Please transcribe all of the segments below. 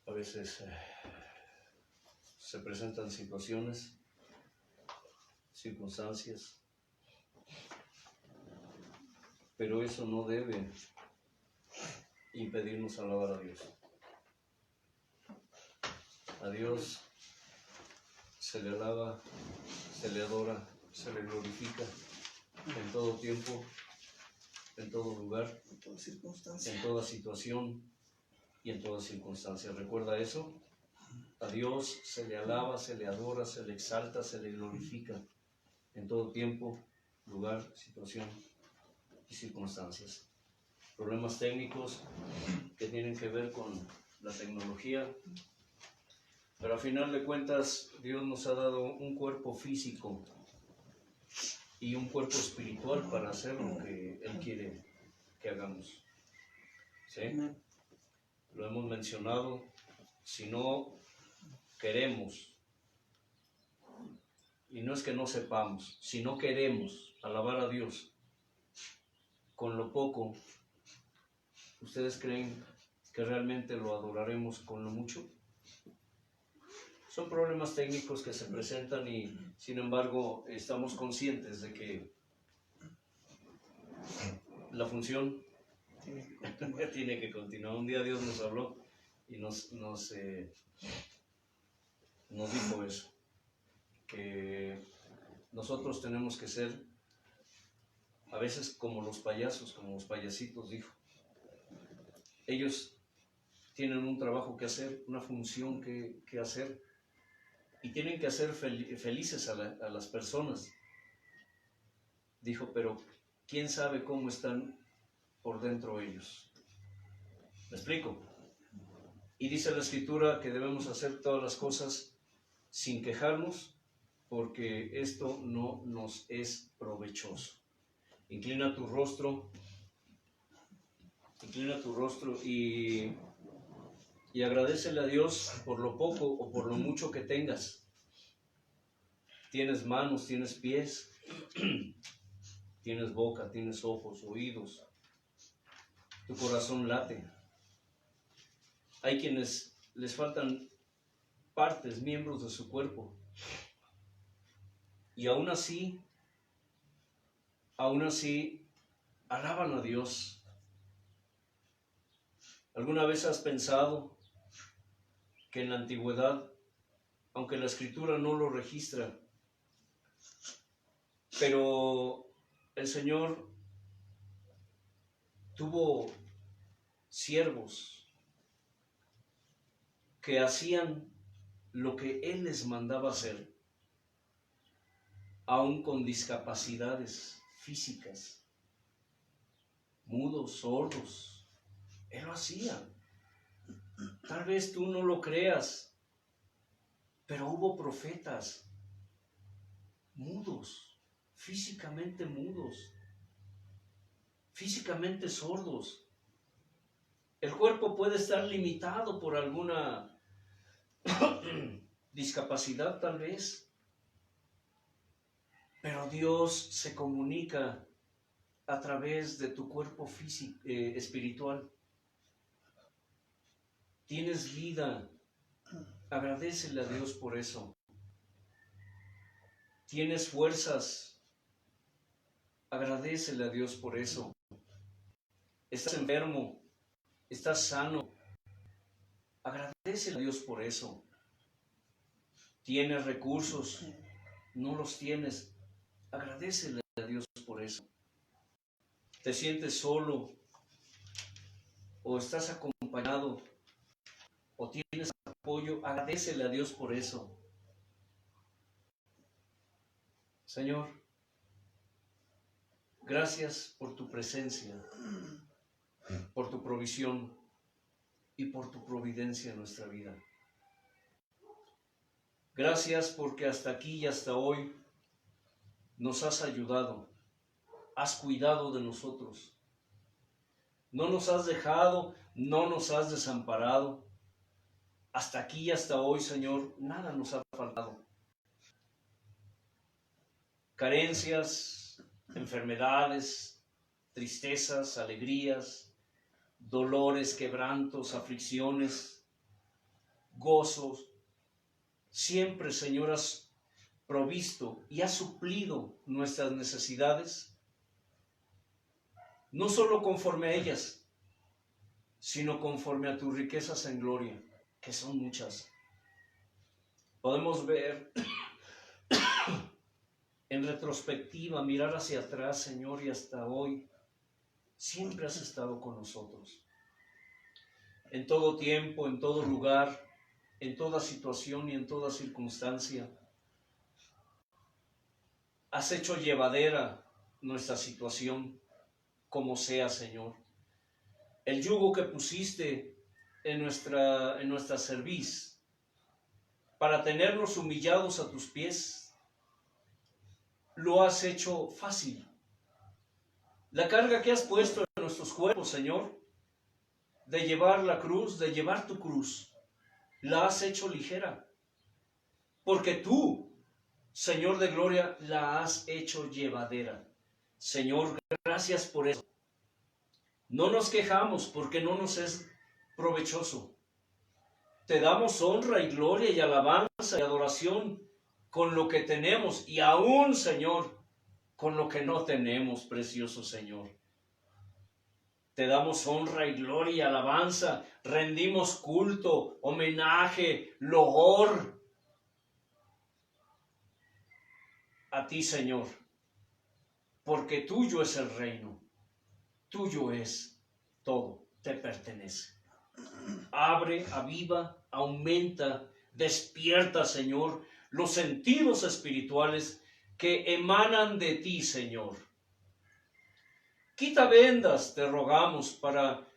A veces se presentan situaciones, circunstancias, pero eso no debe impedirnos alabar a Dios. A Dios se le alaba, se le adora, se le glorifica en todo tiempo, en todo lugar, en toda situación y en toda circunstancia. ¿Recuerda eso? A Dios se le alaba, se le adora, se le exalta, se le glorifica en todo tiempo, lugar, situación y circunstancias. Problemas técnicos que tienen que ver con la tecnología, pero a final de cuentas Dios nos ha dado un cuerpo físico y un cuerpo espiritual para hacer lo que Él quiere que hagamos. ¿Sí? Lo hemos mencionado. Si no queremos, y no es que no sepamos, si no queremos alabar a Dios con lo poco, ¿ustedes creen que realmente lo adoraremos con lo mucho? Son problemas técnicos que se presentan y, sin embargo, estamos conscientes de que la función tiene que continuar. Un día Dios nos habló y nos dijo eso, que nosotros tenemos que ser a veces como los payasos, como los payasitos, dijo. Ellos tienen un trabajo que hacer, una función que hacer, y tienen que hacer felices a las personas. Dijo, pero ¿quién sabe cómo están por dentro ellos? ¿Me explico? Y dice la Escritura que debemos hacer todas las cosas sin quejarnos, porque esto no nos es provechoso. Inclina tu rostro y agradécele a Dios por lo poco o por lo mucho que tengas. Tienes manos, tienes pies, tienes boca, tienes ojos, oídos, tu corazón late. Hay quienes les faltan partes, miembros de su cuerpo, y aún así alaban a Dios. ¿Alguna vez has pensado que en la antigüedad, aunque la Escritura no lo registra, pero el Señor tuvo siervos que hacían lo que Él les mandaba hacer, aún con discapacidades físicas, mudos, sordos? Él lo hacía. Tal vez tú no lo creas, pero hubo profetas mudos, físicamente sordos. El cuerpo puede estar limitado por alguna discapacidad tal vez, pero Dios se comunica a través de tu cuerpo físico, espiritual. Tienes vida, agradécele a Dios por eso. Tienes fuerzas, agradécele a Dios por eso. Estás enfermo, estás sano, agradécele a Dios por eso. Tienes recursos, no los tienes, agradécele a Dios por eso. Te sientes solo, o estás acompañado, o tienes apoyo, agradécele a Dios por eso. Señor, gracias por tu presencia, por tu provisión y por tu providencia en nuestra vida. Gracias porque hasta aquí y hasta hoy nos has ayudado, has cuidado de nosotros. No nos has dejado, no nos has desamparado. Hasta aquí y hasta hoy, Señor, nada nos ha faltado. Carencias, enfermedades, tristezas, alegrías, dolores, quebrantos, aflicciones, gozos. Siempre, Señor, has provisto y has suplido nuestras necesidades, no solo conforme a ellas, sino conforme a tus riquezas en gloria, que son muchas. Podemos ver en retrospectiva, mirar hacia atrás, Señor, y hasta hoy, siempre has estado con nosotros. En todo tiempo, en todo lugar, en toda situación y en toda circunstancia. Has hecho llevadera nuestra situación, como sea, Señor. El yugo que pusiste en nuestra cerviz, para tenernos humillados a tus pies, lo has hecho fácil. La carga que has puesto en nuestros cuerpos, Señor, de llevar la cruz, de llevar tu cruz, la has hecho ligera. Porque tú, Señor de gloria, la has hecho llevadera. Señor, gracias por eso. No nos quejamos porque no nos es provechoso. Te damos honra y gloria y alabanza y adoración con lo que tenemos y aún, Señor, con lo que no tenemos, precioso Señor. Te damos honra y gloria y alabanza, rendimos culto, homenaje, loor a ti, Señor, porque tuyo es el reino, tuyo es todo, te pertenece. Abre, aviva, aumenta, despierta, Señor, los sentidos espirituales que emanan de ti, Señor. Quita vendas, te rogamos, para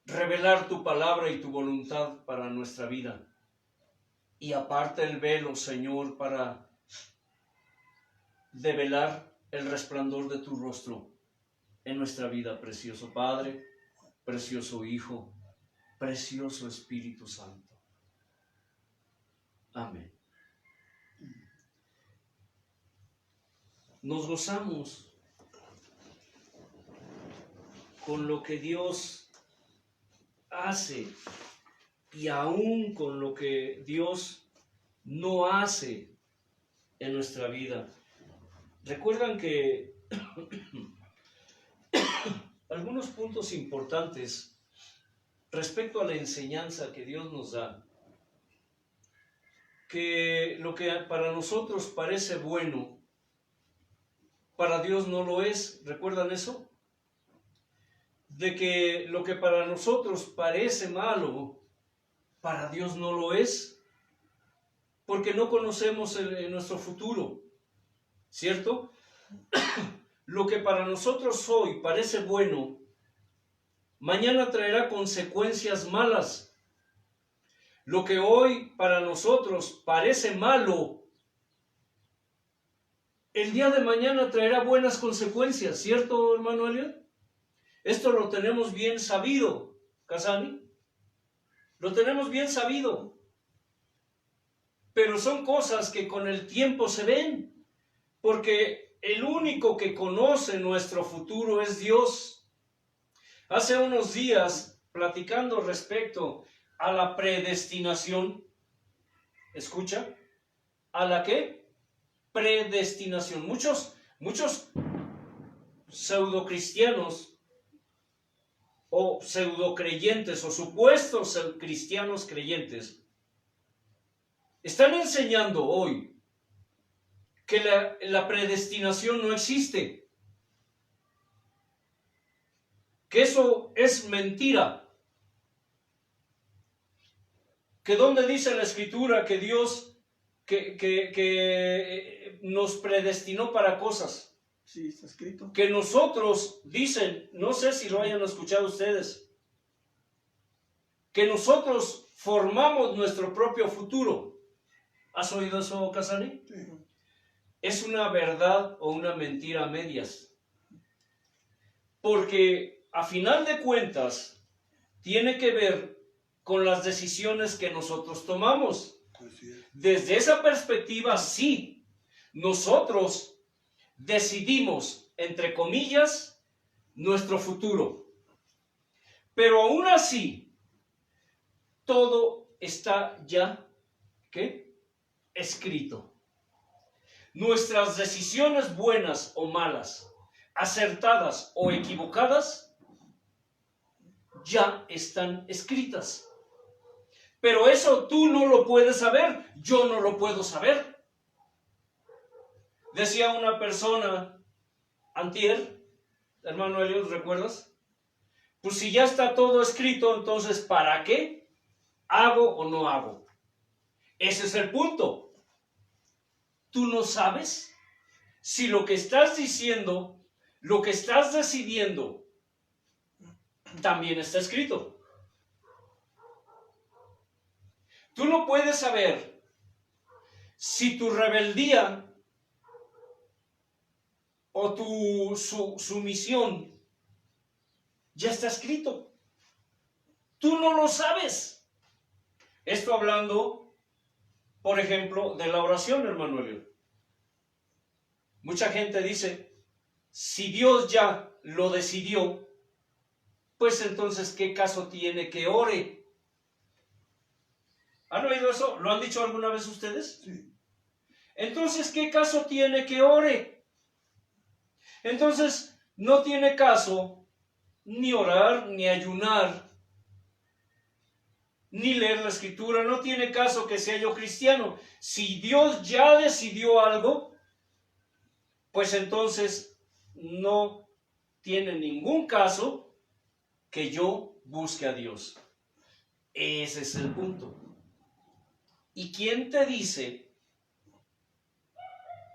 revelar tu palabra y tu voluntad para nuestra vida. Y aparte el velo, Señor, para develar el resplandor de tu rostro en nuestra vida, precioso Padre, precioso Hijo, precioso Espíritu Santo. Amén. Nos gozamos con lo que Dios hace y aún con lo que Dios no hace en nuestra vida. Recuerdan que algunos puntos importantes respecto a la enseñanza que Dios nos da, que lo que para nosotros parece bueno, para Dios no lo es. ¿Recuerdan eso? De que lo que para nosotros parece malo, para Dios no lo es, porque no conocemos nuestro futuro, ¿cierto? Lo que para nosotros hoy parece bueno, mañana traerá consecuencias malas. Lo que hoy para nosotros parece malo, el día de mañana traerá buenas consecuencias, ¿cierto, hermano Elliot? Esto lo tenemos bien sabido, Casani. Lo tenemos bien sabido. Pero son cosas que con el tiempo se ven, porque el único que conoce nuestro futuro es Dios. Hace unos días, platicando respecto a la predestinación, ¿escucha? ¿A la qué? Predestinación. Muchos pseudocristianos o pseudocreyentes o supuestos cristianos creyentes están enseñando hoy que la predestinación no existe, que eso es mentira, que donde dice la Escritura que Dios que nos predestinó para cosas. Sí, está escrito. Que nosotros, dicen, no sé si lo hayan escuchado ustedes, que nosotros formamos nuestro propio futuro. ¿Has oído eso, Casani? Sí. Es una verdad o una mentira a medias. Porque a final de cuentas tiene que ver con las decisiones que nosotros tomamos. Desde esa perspectiva, sí, nosotros decidimos, entre comillas, nuestro futuro. Pero aún así, todo está ya, ¿qué? Escrito. Nuestras decisiones buenas o malas, acertadas o equivocadas, ya están escritas. Pero eso tú no lo puedes saber, yo no lo puedo saber. Decía una persona antier, hermano Eliot, ¿recuerdas? Pues si ya está todo escrito, entonces ¿para qué hago o no hago? Ese es el punto. Tú no sabes si lo que estás diciendo, lo que estás decidiendo, también está escrito. Tú no puedes saber si tu rebeldía o tu sumisión ya está escrito. Tú no lo sabes. Esto hablando, por ejemplo, de la oración, hermano Elio. Mucha gente dice, si Dios ya lo decidió, pues entonces, ¿qué caso tiene que ore? ¿Han oído eso? ¿Lo han dicho alguna vez ustedes? Sí. Entonces, ¿qué caso tiene que ore? Entonces, no tiene caso ni orar, ni ayunar, ni leer la escritura. No tiene caso que sea yo cristiano. Si Dios ya decidió algo, pues entonces no tiene ningún caso que yo busque a Dios. Ese es el punto. ¿Y quién te dice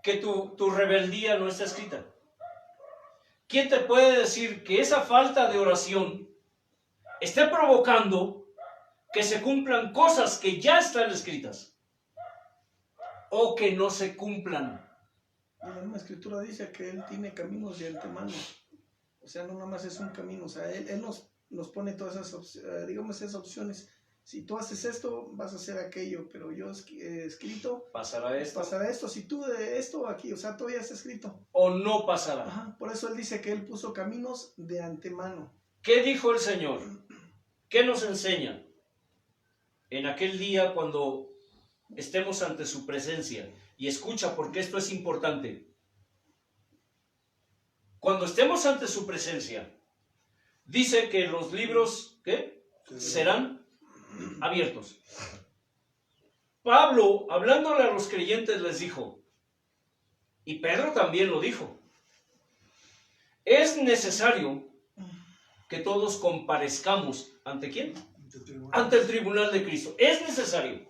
que tu rebeldía no está escrita? ¿Quién te puede decir que esa falta de oración esté provocando que se cumplan cosas que ya están escritas o que no se cumplan? La misma escritura dice que Él tiene caminos de antemano. O sea, no nada más es un camino. O sea, Él nos pone todas esas opciones. Si tú haces esto, vas a hacer aquello. Pero yo he escrito, ¿Pasará esto? pasará esto. Si tú de esto aquí, o sea, todo ya está escrito. ¿O no pasará? Ajá, por eso Él dice que Él puso caminos de antemano. ¿Qué dijo el Señor? ¿Qué nos enseña? En aquel día cuando estemos ante su presencia. Y escucha, porque esto es importante. Cuando estemos ante su presencia, dice que los libros, ¿qué? Serán abiertos. Pablo, hablándole a los creyentes, les dijo, y Pedro también lo dijo, es necesario que todos comparezcamos, ¿ante quién? Ante el tribunal de Cristo. Es necesario.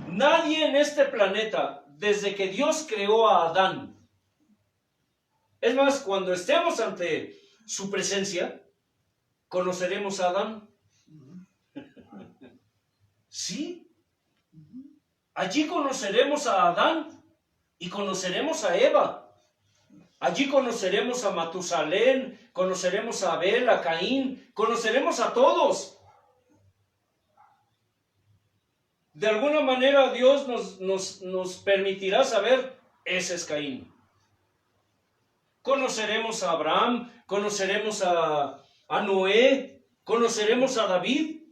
Nadie en este planeta, desde que Dios creó a Adán, es más, cuando estemos ante su presencia, ¿conoceremos a Adán? Sí. Allí conoceremos a Adán y conoceremos a Eva. Allí conoceremos a Matusalén, conoceremos a Abel, a Caín, conoceremos a todos. De alguna manera Dios nos permitirá saber, ese es Caín. Conoceremos a Abraham, conoceremos a Noé, conoceremos a David,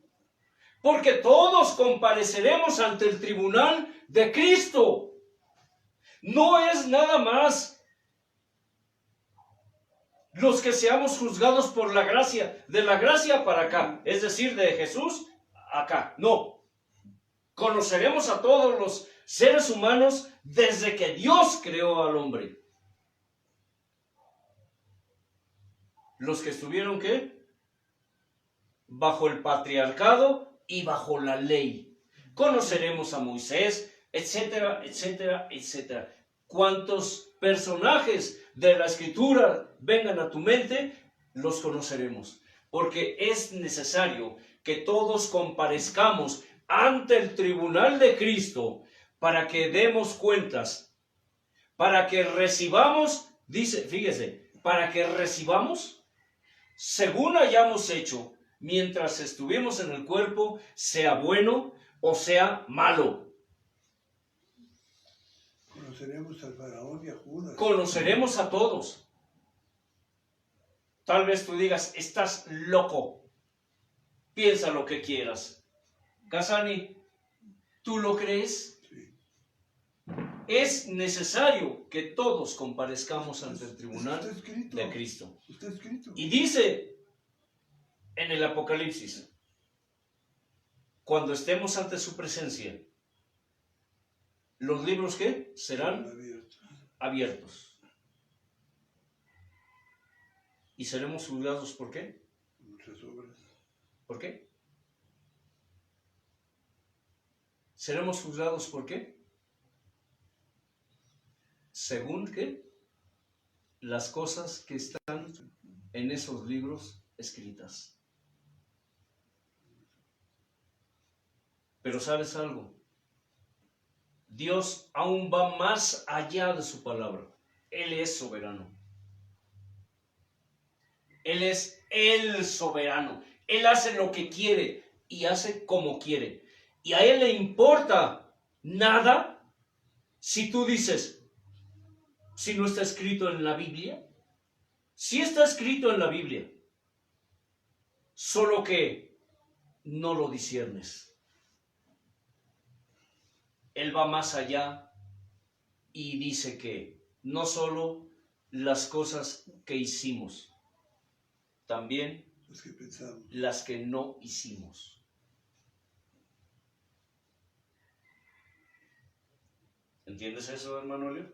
porque todos compareceremos ante el tribunal de Cristo. No es nada más los que seamos juzgados por la gracia, de la gracia para acá, es decir, de Jesús acá. No. Conoceremos a todos los seres humanos desde que Dios creó al hombre. Los que estuvieron, ¿qué? Bajo el patriarcado y bajo la ley. Conoceremos a Moisés, etcétera, etcétera, etcétera. Cuantos personajes de la Escritura vengan a tu mente, los conoceremos. Porque es necesario que todos comparezcamos ante el tribunal de Cristo para que demos cuentas, para que recibamos, dice, fíjese, para que recibamos según hayamos hecho mientras estuvimos en el cuerpo, sea bueno o sea malo. Conoceremos al faraón y a Judas. Conoceremos a todos. Tal vez tú digas, estás loco. Piensa lo que quieras. Casani, ¿tú lo crees? Sí. Es necesario que todos comparezcamos ante el tribunal Está escrito. de Cristo. Está escrito. Y dice en el Apocalipsis, cuando estemos ante su presencia, ¿los libros qué? Serán Abierto. abiertos. ¿Y seremos juzgados por qué? Muchas obras. ¿Por qué? ¿Seremos juzgados por qué? Según qué? Las cosas que están en esos libros escritas. Pero ¿sabes algo? Dios aún va más allá de su palabra. Él es soberano. Él es el soberano. Él hace lo que quiere y hace como quiere. Y a Él le importa nada si tú dices, si no está escrito en la Biblia. Sí está escrito en la Biblia, solo que no lo disciernes. Él va más allá y dice que no solo las cosas que hicimos, también Los que pensamos. las que no hicimos. ¿Entiendes eso, hermano Leo?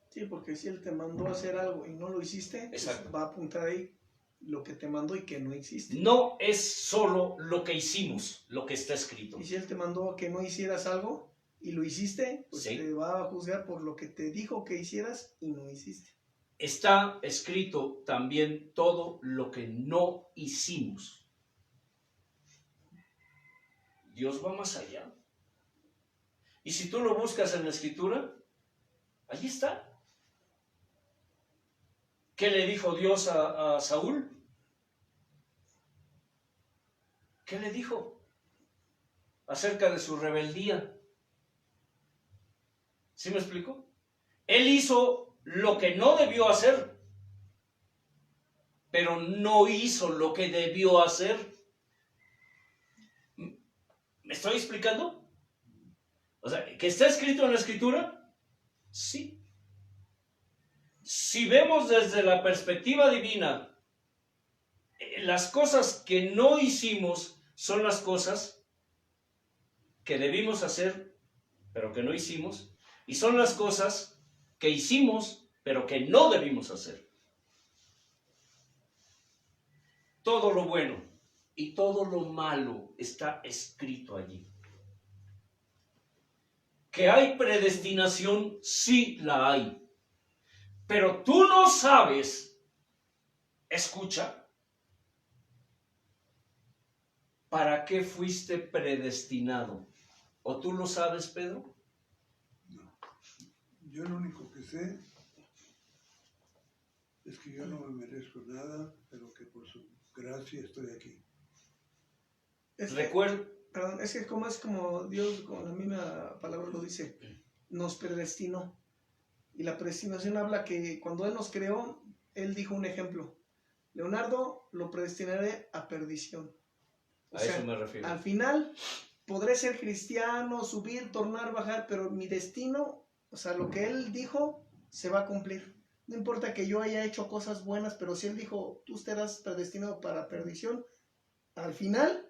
Sí, porque si Él te mandó a hacer algo y no lo hiciste, pues Exacto. va a apuntar ahí lo que te mandó y que no hiciste. No es solo lo que hicimos, lo que está escrito. Y si Él te mandó a que no hicieras algo y lo hiciste, pues Sí. te va a juzgar por lo que te dijo que hicieras y no hiciste. Está escrito también todo lo que no hicimos. Dios va más allá. Y si tú lo buscas en la Escritura, allí está. ¿Qué le dijo Dios a Saúl? ¿Qué le dijo acerca de su rebeldía? ¿Sí me explico? Él hizo lo que no debió hacer, pero no hizo lo que debió hacer. ¿Me estoy explicando? O sea, ¿que está escrito en la Escritura? Sí. Si vemos desde la perspectiva divina, las cosas que no hicimos son las cosas que debimos hacer, pero que no hicimos, y son las cosas que hicimos, pero que no debimos hacer. Todo lo bueno y todo lo malo está escrito allí. Que hay predestinación, sí la hay. Pero tú no sabes, escucha, ¿para qué fuiste predestinado? ¿O tú lo sabes, Pedro? No. Yo lo único que sé es que yo no me merezco nada, pero que por su gracia estoy aquí. Recuerda, Perdón, es que como es como Dios con la misma palabra lo dice, nos predestinó. Y la predestinación habla que cuando Él nos creó, Él dijo un ejemplo. Leonardo lo predestinaré a perdición. O a sea, eso me refiero. al final podré ser cristiano, subir, tornar, bajar, pero mi destino, o sea, lo que Él dijo, se va a cumplir. No importa que yo haya hecho cosas buenas, pero si Él dijo, tú estarás predestinado para perdición, al final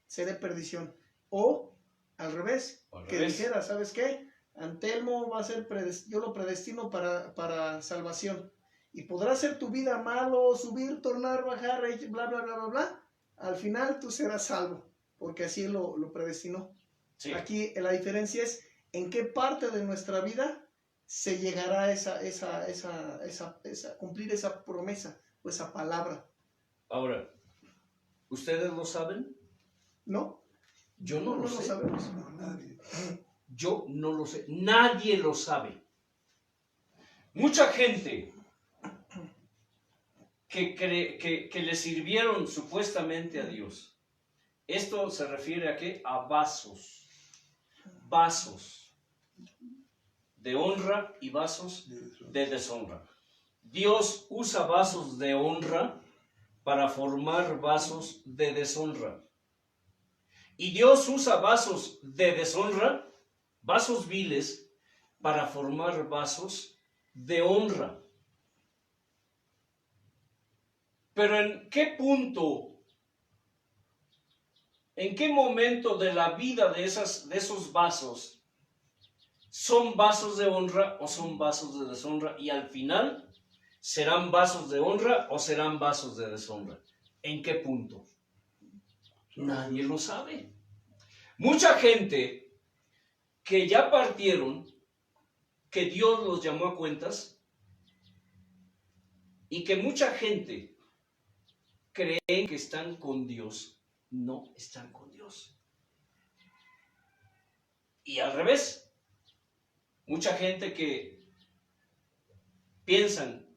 seré perdición. O al revés, que dijera, ¿sabes qué? Antelmo va a ser, yo lo predestino para salvación. Y podrá ser tu vida malo, subir, tornar, bajar, bla, bla, bla, bla, bla. Al final tú serás salvo, porque así lo predestinó. Sí. Aquí la diferencia es en qué parte de nuestra vida se llegará a cumplir esa promesa o esa palabra. Ahora, ¿ustedes lo saben? ¿No? Yo no lo lo sé. sabemos. No, nadie. Yo no lo sé. Nadie lo sabe. Mucha gente que le sirvieron supuestamente a Dios. Esto se refiere a qué? A vasos. Vasos de honra y vasos de deshonra. Dios usa vasos de honra para formar vasos de deshonra. Y Dios usa vasos de deshonra, vasos viles, para formar vasos de honra. Pero ¿en qué punto, en qué momento de la vida de esos vasos son vasos de honra o son vasos de deshonra? Y al final, ¿serán vasos de honra o serán vasos de deshonra? ¿En qué punto? Nadie lo sabe. Mucha gente que ya partieron, que Dios los llamó a cuentas, y que mucha gente cree que están con Dios, no están con Dios. Y al revés, mucha gente que piensan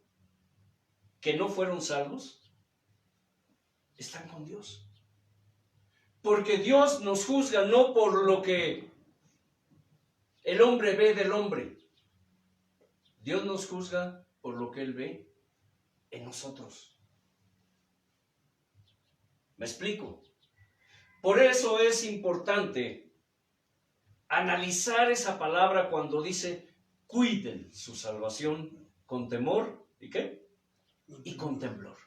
que no fueron salvos, están con Dios. Porque Dios nos juzga no por lo que el hombre ve del hombre. Dios nos juzga por lo que Él ve en nosotros. ¿Me explico? Por eso es importante analizar esa palabra cuando dice cuiden su salvación con temor ¿y qué? Y con temblor.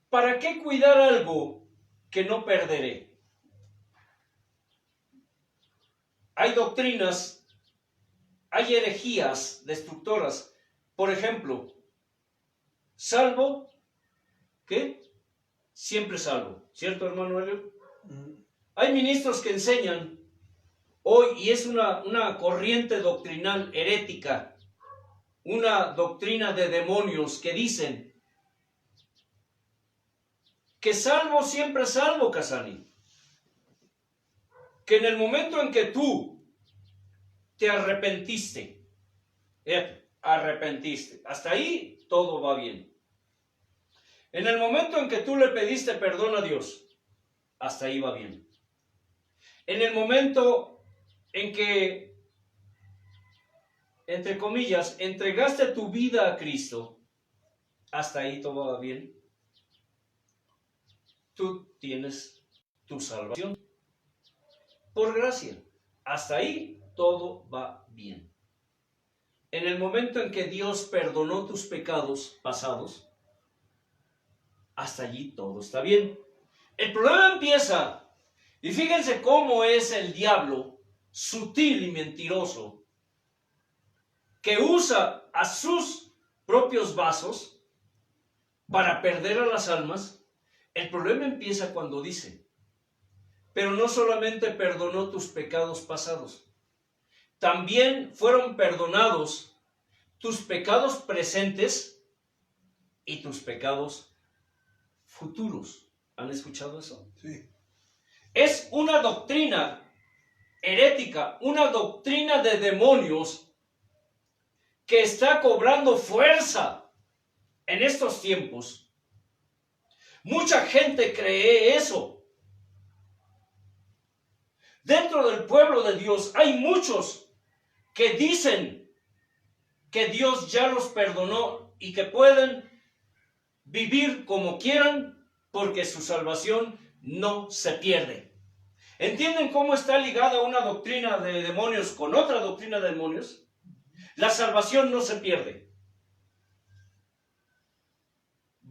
¿Para qué cuidar algo que no perderé? Hay doctrinas, hay herejías destructoras. Por ejemplo, salvo, ¿qué? Siempre salvo. ¿Cierto, hermano Helio? Hay ministros que enseñan hoy, y es una corriente doctrinal herética, una doctrina de demonios que dicen que salvo, siempre salvo, Casani. Que en el momento en que tú te arrepentiste, hasta ahí todo va bien. En el momento en que tú le pediste perdón a Dios, hasta ahí va bien. En el momento en que, entre comillas, entregaste tu vida a Cristo, hasta ahí todo va bien. Tú tienes tu salvación por gracia. Hasta ahí todo va bien. En el momento en que Dios perdonó tus pecados pasados, hasta allí todo está bien. El problema empieza, y fíjense cómo es el diablo, sutil y mentiroso, que usa a sus propios vasos para perder a las almas. El problema empieza cuando dice, pero no solamente perdonó tus pecados pasados, también fueron perdonados tus pecados presentes y tus pecados futuros. ¿Han escuchado eso? Sí. Es una doctrina herética, una doctrina de demonios que está cobrando fuerza en estos tiempos. Mucha gente cree eso. Dentro del pueblo de Dios hay muchos que dicen que Dios ya los perdonó y que pueden vivir como quieran porque su salvación no se pierde. ¿Entienden cómo está ligada una doctrina de demonios con otra doctrina de demonios? La salvación no se pierde.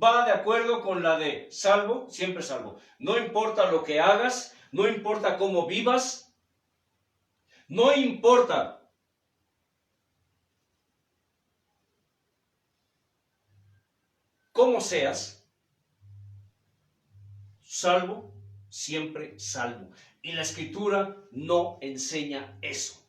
Va de acuerdo con la de salvo, siempre salvo. No importa lo que hagas, no importa cómo vivas, no importa cómo seas, salvo, siempre salvo. Y la Escritura no enseña eso.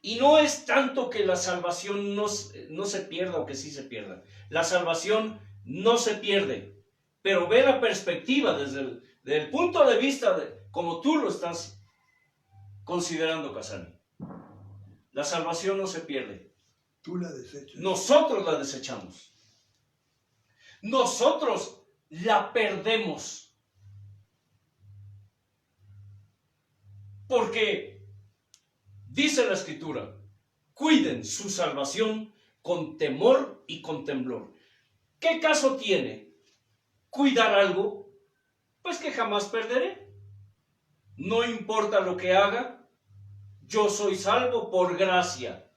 Y no es tanto que la salvación no se pierda o que sí se pierda. La salvación no se pierde, pero ve la perspectiva desde el punto de vista de como tú lo estás considerando, Casani. La salvación no se pierde. Tú la desechas. Nosotros la desechamos. Nosotros la perdemos. Porque dice la Escritura, cuiden su salvación con temor y con temblor. ¿Qué caso tiene cuidar algo, pues que jamás perderé. No importa lo que haga, yo soy salvo por gracia.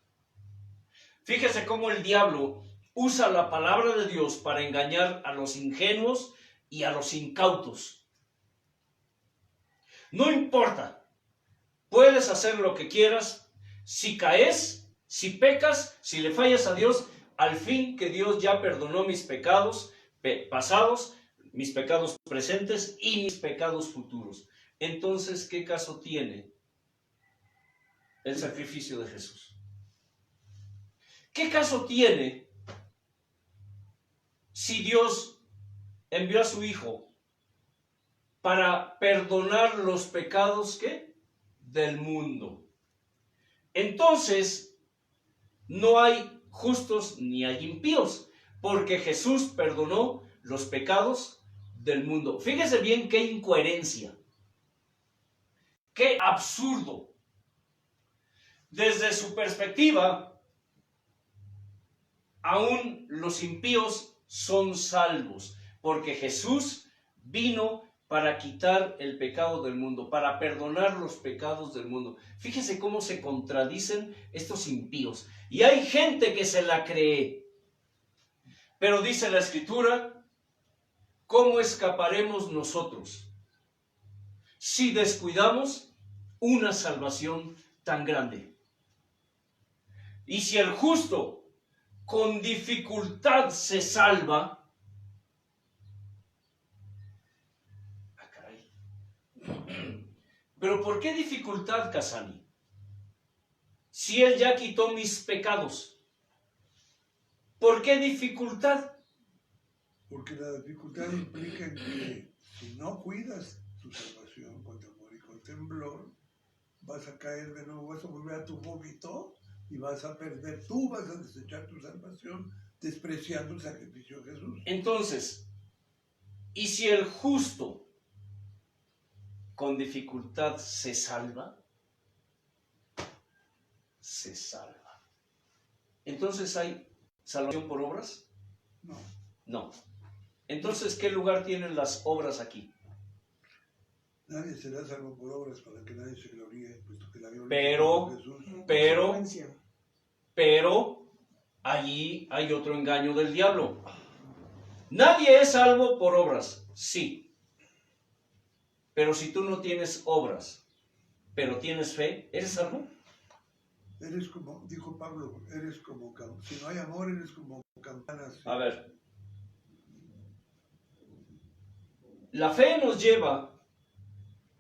Fíjese cómo el diablo usa la palabra de Dios para engañar a los ingenuos y a los incautos. No importa, puedes hacer lo que quieras, si caes, si pecas, si le fallas a Dios, al fin que Dios ya perdonó mis pecados pasados, mis pecados presentes y mis pecados futuros. Entonces, ¿qué caso tiene el sacrificio de Jesús? ¿Qué caso tiene si Dios envió a su Hijo para perdonar los pecados ¿qué? Del mundo? Entonces, no hay justos ni hay impíos, porque Jesús perdonó los pecados del mundo. Fíjese bien qué incoherencia, qué absurdo. Desde su perspectiva, aún los impíos son salvos, porque Jesús vino para quitar el pecado del mundo, para perdonar los pecados del mundo. Fíjese cómo se contradicen estos impíos. Y hay gente que se la cree. Pero dice la Escritura, ¿cómo escaparemos nosotros si descuidamos una salvación tan grande? Y si el justo con dificultad se salva, ¿pero por qué dificultad, Casani? Si Él ya quitó mis pecados, ¿por qué dificultad? Porque la dificultad implica en que si no cuidas tu salvación con temor y con temblor, vas a caer de nuevo, vas a volver a tu vómito y vas a perder, tú vas a desechar tu salvación despreciando el sacrificio de Jesús. Entonces, ¿y si el justo con dificultad se salva? Se salva. Entonces, ¿hay salvación por obras? No. No. Entonces, ¿qué lugar tienen las obras aquí? Nadie será salvo por obras para que nadie se gloríe, puesto que la gloria Pero, es de Jesús. pero, allí hay otro engaño del diablo. Nadie es salvo por obras, sí. Pero si tú no tienes obras, pero tienes fe, ¿eres salvo? Eres como, dijo Pablo, eres como, si no hay amor, eres como campanas. A ver. La fe nos lleva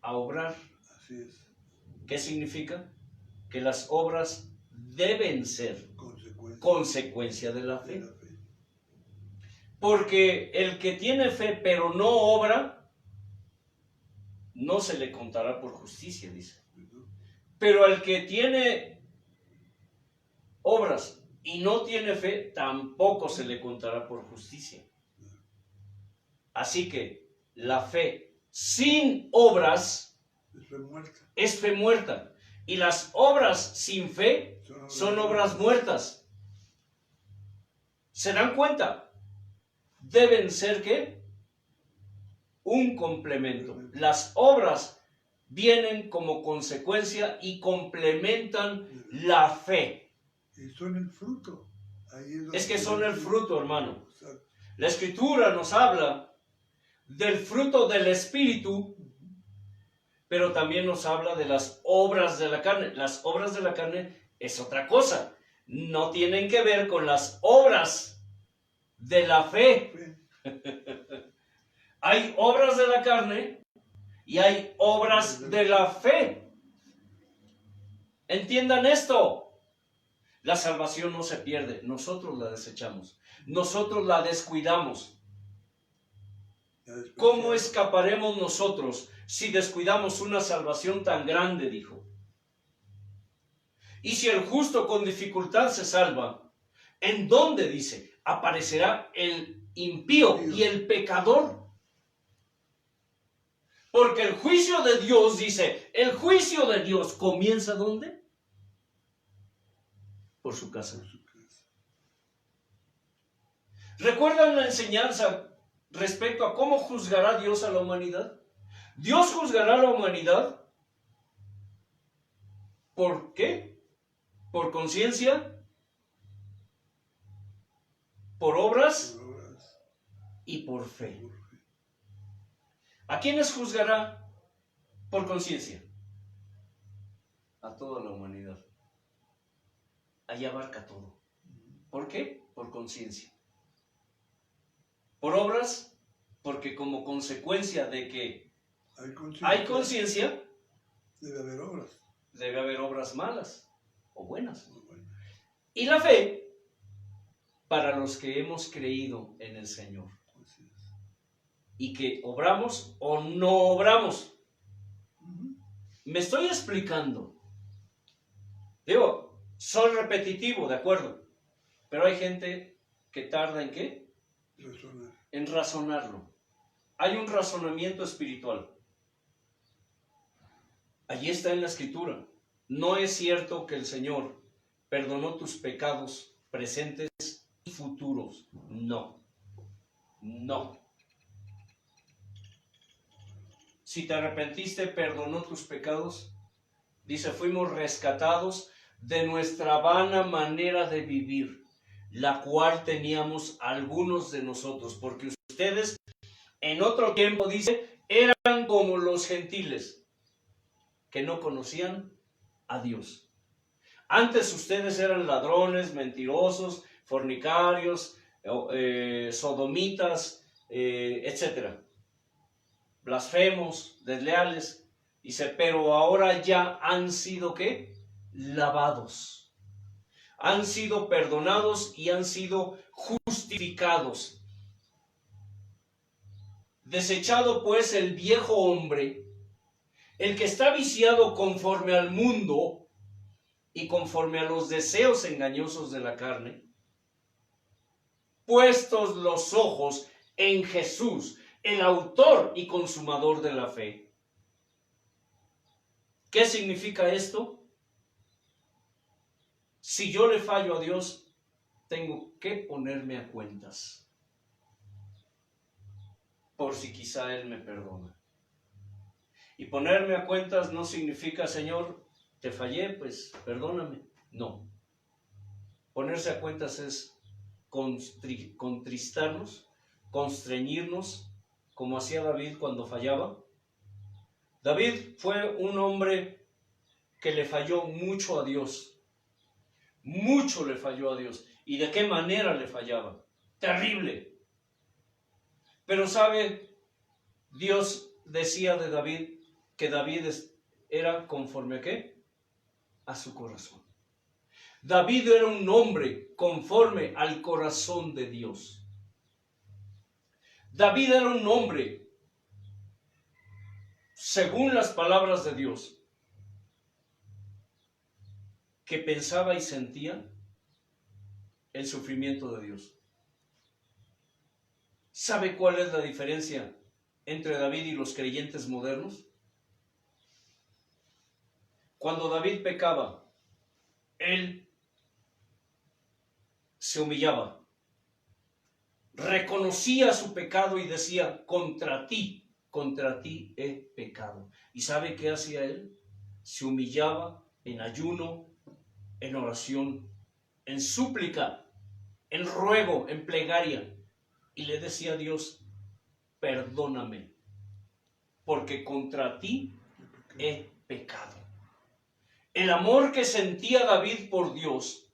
a obrar. Así es. ¿Qué significa? Que las obras deben ser consecuencia de la fe. Porque el que tiene fe pero no obra, no se le contará por justicia, dice. Pero el que tiene obras y no tiene fe, tampoco se le contará por justicia. Así que la fe sin obras es fe muerta. Y las obras sin fe son obras muertas. ¿Se dan cuenta? Deben ser ¿qué? Un complemento. Las obras vienen como consecuencia y complementan la fe. Y son el fruto. Es que son el fruto, hermano. La Escritura nos habla del fruto del Espíritu, pero también nos habla de las obras de la carne. Las obras de la carne es otra cosa. No tienen que ver con las obras de la fe. Hay obras de la carne y hay obras de la fe. Entiendan esto. La salvación no se pierde. Nosotros la desechamos. Nosotros la descuidamos. ¿Cómo escaparemos nosotros si descuidamos una salvación tan grande? Dijo. Y si el justo con dificultad se salva, ¿en dónde, dice, aparecerá el impío y el pecador? Porque el juicio de Dios, dice, el juicio de Dios comienza ¿dónde? Por su casa. ¿Recuerdan la enseñanza respecto a cómo juzgará Dios a la humanidad. Dios juzgará a la humanidad. ¿Por qué? ¿Por conciencia? ¿Por obras? Y por fe. ¿A quiénes juzgará por conciencia? A toda la humanidad. Ahí abarca todo. ¿Por qué? Por conciencia. ¿Por obras? Porque como consecuencia de que hay conciencia, debe haber obras malas o buenas. Y la fe, para los que hemos creído en el Señor. Y que obramos o no obramos. Me estoy explicando. Digo, soy repetitivo, de acuerdo. Pero hay gente que tarda ¿en qué? En razonarlo. Hay un razonamiento espiritual. Allí está en la Escritura. No es cierto que el Señor perdonó tus pecados presentes y futuros. No. No. Si te arrepentiste, perdonó tus pecados. Dice, fuimos rescatados de nuestra vana manera de vivir, la cual teníamos algunos de nosotros, porque ustedes en otro tiempo, dice, eran como los gentiles, que no conocían a Dios. Antes ustedes eran ladrones, mentirosos, fornicarios, sodomitas, etc. Blasfemos, desleales. Dice, pero ahora ya han sido, ¿qué? Lavados. Han sido perdonados y han sido justificados. Desechado pues el viejo hombre, el que está viciado conforme al mundo y conforme a los deseos engañosos de la carne, puestos los ojos en Jesús, el autor y consumador de la fe. ¿Qué significa esto? Si yo le fallo a Dios, tengo que ponerme a cuentas, por si quizá Él me perdona. Y ponerme a cuentas no significa, Señor, te fallé, pues perdóname. No. Ponerse a cuentas es contristarnos, constreñirnos, como hacía David cuando fallaba. David fue un hombre que le falló mucho a Dios. Mucho le falló a Dios. ¿Y de qué manera le fallaba? Terrible. Pero sabe, Dios decía de David que David era conforme a ¿qué? A su corazón. David era un hombre conforme al corazón de Dios. David era un hombre según las palabras de Dios, que pensaba y sentía el sufrimiento de Dios. ¿Sabe cuál es la diferencia entre David y los creyentes modernos? Cuando David pecaba, él se humillaba, reconocía su pecado y decía, contra ti he pecado. ¿Y sabe qué hacía él? Se humillaba en ayuno, en oración, en súplica, en ruego, en plegaria, y le decía a Dios, perdóname, porque contra ti he pecado. El amor que sentía David por Dios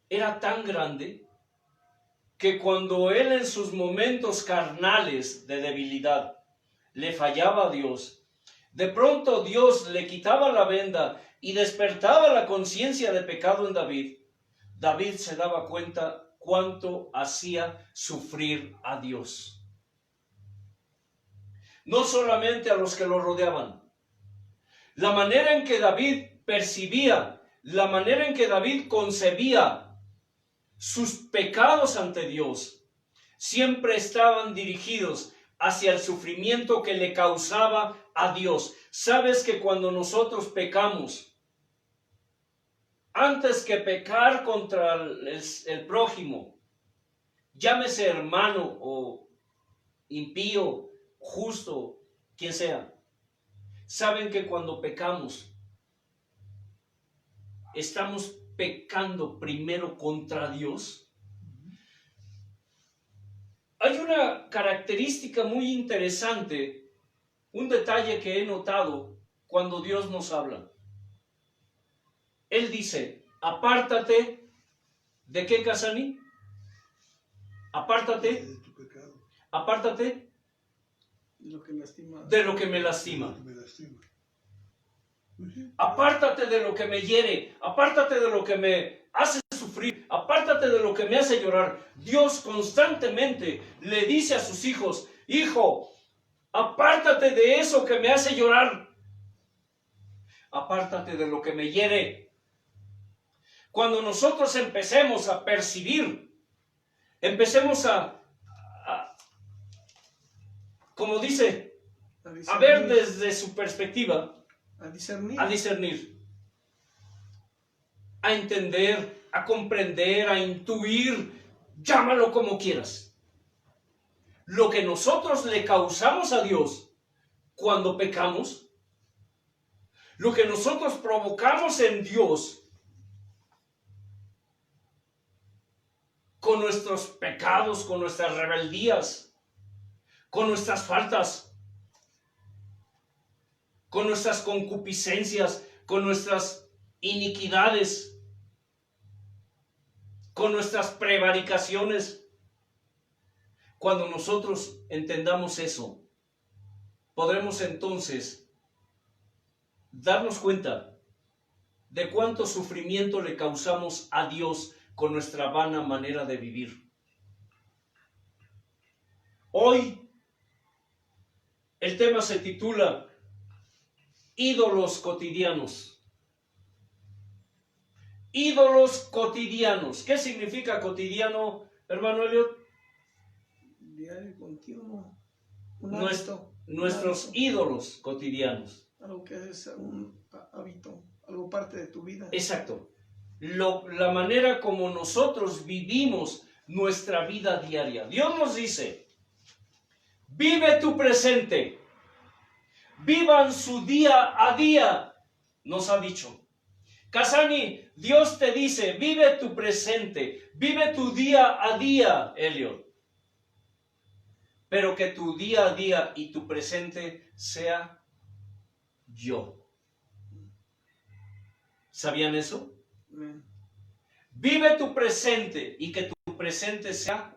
era tan grande que cuando él en sus momentos carnales de debilidad le fallaba a Dios, de pronto Dios le quitaba la venda y despertaba la conciencia de pecado en David. David se daba cuenta cuánto hacía sufrir a Dios. No solamente a los que lo rodeaban. La manera en que David percibía, la manera en que David concebía sus pecados ante Dios, siempre estaban dirigidos hacia el sufrimiento que le causaba a Dios. ¿Sabes que cuando nosotros pecamos, antes que pecar contra el prójimo, llámese hermano o impío, justo, quien sea, saben que cuando pecamos, estamos pecando primero contra Dios. Hay una característica muy interesante, un detalle que he notado cuando Dios nos habla. Él dice, apártate, ¿de qué, Casani? Apártate, De tu pecado. apártate De lo que lastima. de lo que me lastima. Me lastima. Pues sí. Apártate de lo que me hiere, apártate de lo que me hace sufrir, apártate de lo que me hace llorar. Dios constantemente le dice a sus hijos, hijo, apártate de eso que me hace llorar. Apártate de lo que me hiere. Cuando nosotros empecemos a percibir, empecemos como dice, a ver desde su perspectiva, a discernir, a entender, a comprender, a intuir, llámalo como quieras. Lo que nosotros le causamos a Dios cuando pecamos, lo que nosotros provocamos en Dios con nuestros pecados, con nuestras rebeldías, con nuestras faltas, con nuestras concupiscencias, con nuestras iniquidades, con nuestras prevaricaciones. Cuando nosotros entendamos eso, podremos entonces darnos cuenta de cuánto sufrimiento le causamos a Dios con nuestra vana manera de vivir. Hoy el tema se titula ídolos cotidianos. Ídolos cotidianos. ¿Qué significa cotidiano, hermano Elliot? Diario, continuo. Nuestros ídolos cotidianos. Algo que es un hábito, algo parte de tu vida. Exacto. La manera como nosotros vivimos nuestra vida diaria. Dios nos dice, vive tu presente. Vivan su día a día, nos ha dicho. Casani, Dios te dice, vive tu presente, vive tu día a día, Elliot. Pero que tu día a día y tu presente sea yo. ¿Sabían eso? Vive tu presente y que tu presente sea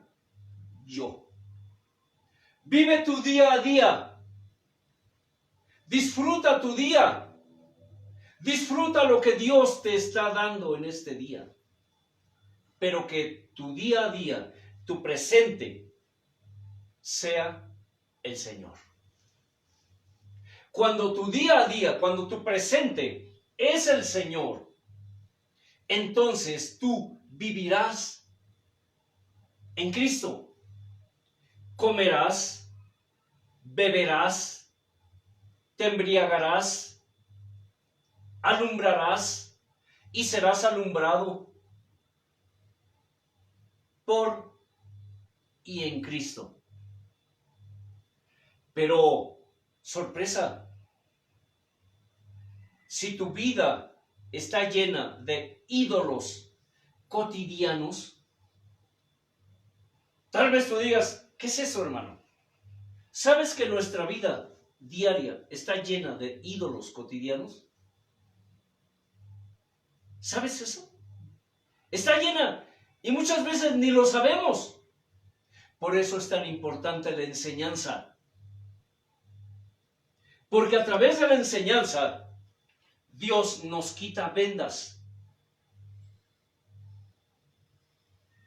yo. Vive tu día a día. Disfruta tu día. Disfruta lo que Dios te está dando en este día. Pero que tu día a día, tu presente, sea el Señor. Cuando tu día a día, cuando tu presente es el Señor, entonces tú vivirás en Cristo. Comerás, beberás, te embriagarás, alumbrarás y serás alumbrado por y en Cristo. Pero, sorpresa, si tu vida está llena de ídolos cotidianos, tal vez tú digas, ¿qué es eso, hermano? ¿Sabes que nuestra vida diaria está llena de ídolos cotidianos? ¿Sabes eso? Está llena y muchas veces ni lo sabemos. Por eso es tan importante la enseñanza. Porque a través de la enseñanza, Dios nos quita vendas.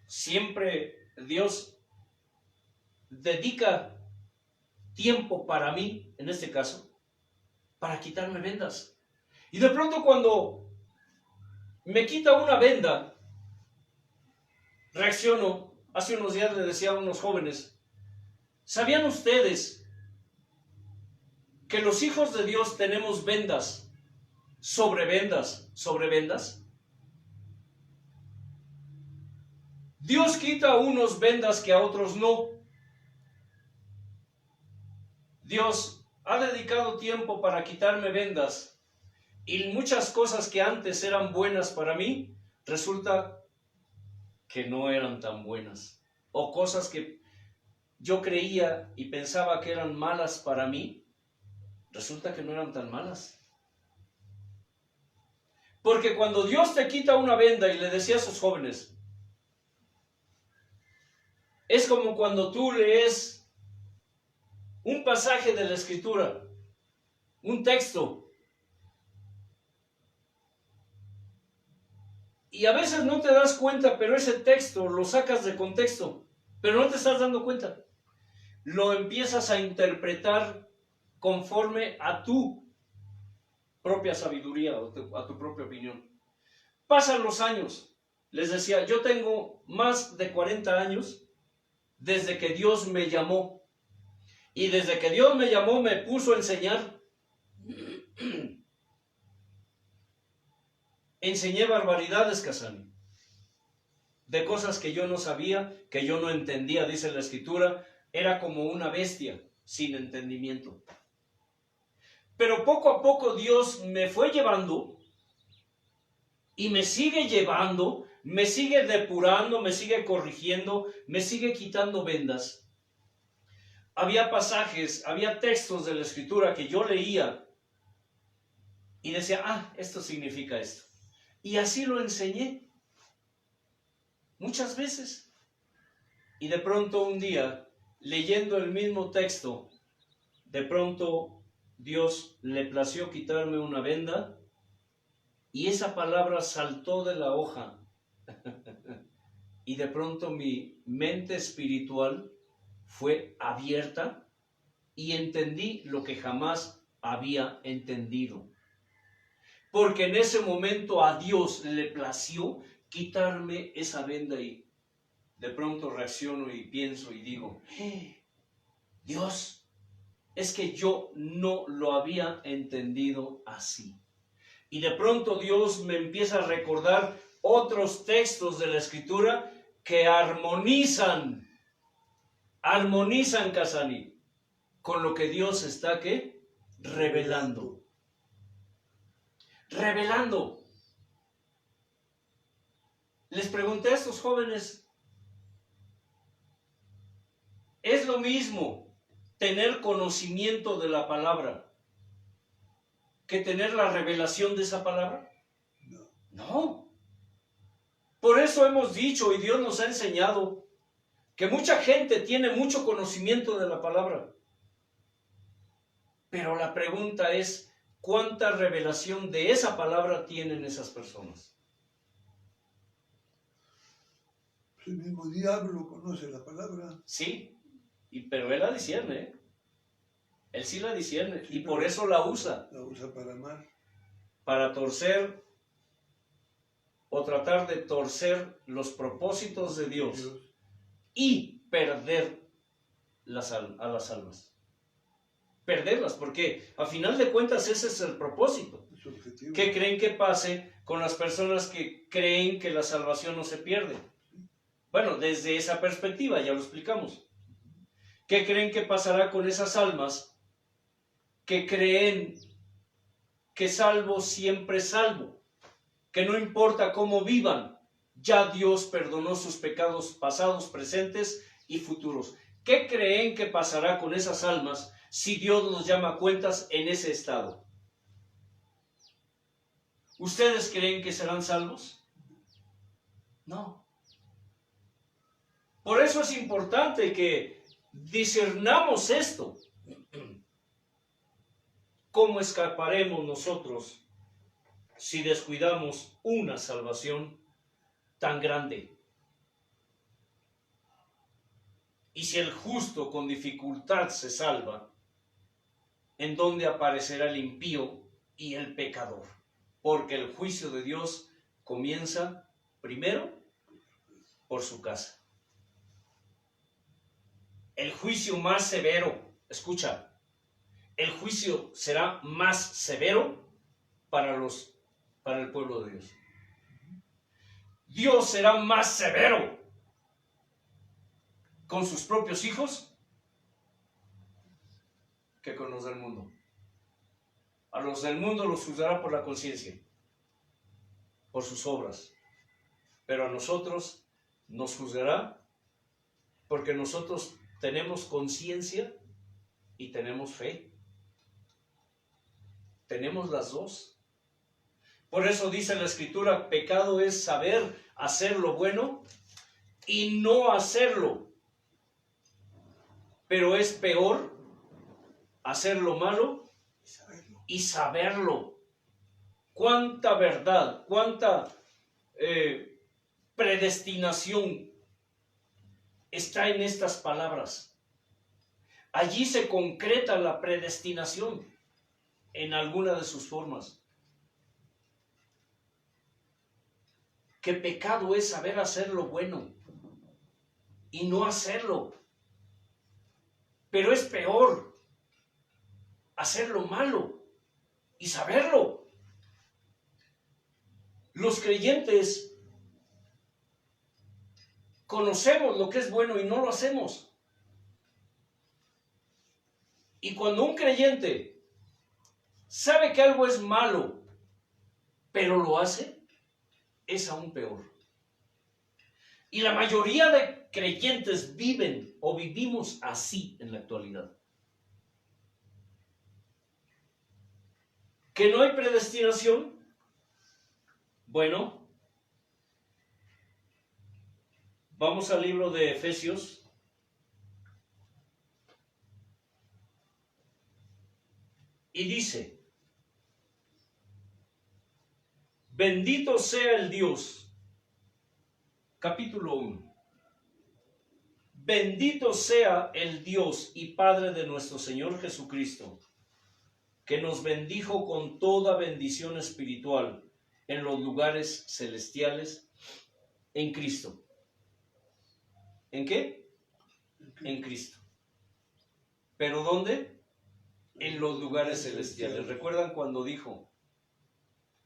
Siempre Dios dedica tiempo para mí, en este caso, para quitarme vendas. Y de pronto cuando me quita una venda, reacciono. Hace unos días le decía a unos jóvenes, ¿sabían ustedes que los hijos de Dios tenemos vendas, sobre vendas, sobre vendas? Dios quita a unos vendas que a otros no. Dios ha dedicado tiempo para quitarme vendas y muchas cosas que antes eran buenas para mí, resulta que no eran tan buenas. O cosas que yo creía y pensaba que eran malas para mí, resulta que no eran tan malas. Porque cuando Dios te quita una venda, y le decía a sus jóvenes, es como cuando tú lees un pasaje de la Escritura, un texto, y a veces no te das cuenta, pero ese texto lo sacas de contexto, pero no te estás dando cuenta. Lo empiezas a interpretar conforme a tu propia sabiduría o a tu propia opinión. Pasan los años. Les decía, yo tengo más de 40 años desde que Dios me llamó. Y desde que Dios me llamó me puso a enseñar. Enseñé barbaridades, Casani, de cosas que yo no sabía, que yo no entendía, dice la Escritura. Era como una bestia sin entendimiento. Pero poco a poco Dios me fue llevando y me sigue llevando, me sigue depurando, me sigue corrigiendo, me sigue quitando vendas. Había pasajes, había textos de la Escritura que yo leía y decía, esto significa esto. Y así lo enseñé muchas veces. Y de pronto un día, leyendo el mismo texto, de pronto Dios le plació quitarme una venda y esa palabra saltó de la hoja. Y de pronto mi mente espiritual fue abierta y entendí lo que jamás había entendido. Porque en ese momento a Dios le plació quitarme esa venda y de pronto reacciono y pienso y digo, Dios, es que yo no lo había entendido así. Y de pronto Dios me empieza a recordar otros textos de la Escritura que armonizan, Casani, con lo que Dios está, ¿qué? Revelando. Les pregunté a estos jóvenes, ¿es lo mismo tener conocimiento de la palabra que tener la revelación de esa palabra? No. Por eso hemos dicho y Dios nos ha enseñado que mucha gente tiene mucho conocimiento de la palabra. Pero la pregunta es, ¿cuánta revelación de esa palabra tienen esas personas? El mismo diablo conoce la palabra. Sí, pero él la discierne, ¿eh? Él sí la discierne, Sí, y por eso la usa. La usa para amar. Para torcer o tratar de torcer los propósitos de Dios y perder a las almas. Perderlas, porque a final de cuentas ese es el propósito. Es su objetivo. ¿Qué creen que pase con las personas que creen que la salvación no se pierde? Bueno, desde esa perspectiva ya lo explicamos. ¿Qué creen que pasará con esas almas que creen que salvo siempre salvo? Que no importa cómo vivan, ya Dios perdonó sus pecados pasados, presentes y futuros. ¿Qué creen que pasará con esas almas si Dios los llama a cuentas en ese estado? ¿Ustedes creen que serán salvos? No. Por eso es importante que discernamos esto. ¿Cómo escaparemos nosotros si descuidamos una salvación tan grande? Y si el justo con dificultad se salva, ¿en dónde aparecerá el impío y el pecador? Porque el juicio de Dios comienza primero por su casa. El juicio más severo, escucha, el juicio será más severo para el pueblo de Dios. Dios será más severo con sus propios hijos que con los del mundo. A los del mundo los juzgará por la conciencia, por sus obras. Pero a nosotros nos juzgará porque nosotros tenemos conciencia y tenemos fe. Tenemos las dos. Por eso dice la Escritura, pecado es saber hacer lo bueno y no hacerlo. Pero es peor hacer lo malo y saberlo. Cuánta verdad, cuánta predestinación está en estas palabras. Allí se concreta la predestinación en alguna de sus formas. Que pecado es saber hacer lo bueno y no hacerlo. Pero es peor hacer lo malo y saberlo. Los creyentes conocemos lo que es bueno y no lo hacemos. Y cuando un creyente sabe que algo es malo, pero lo hace, es aún peor. Y la mayoría de creyentes viven o vivimos así en la actualidad. ¿Que no hay predestinación? Bueno, vamos al libro de Efesios. Y dice, bendito sea el Dios, capítulo 1, bendito sea el Dios y Padre de nuestro Señor Jesucristo, que nos bendijo con toda bendición espiritual en los lugares celestiales en Cristo. ¿En qué? En Cristo. ¿Pero dónde? En los lugares celestiales. ¿Recuerdan cuando dijo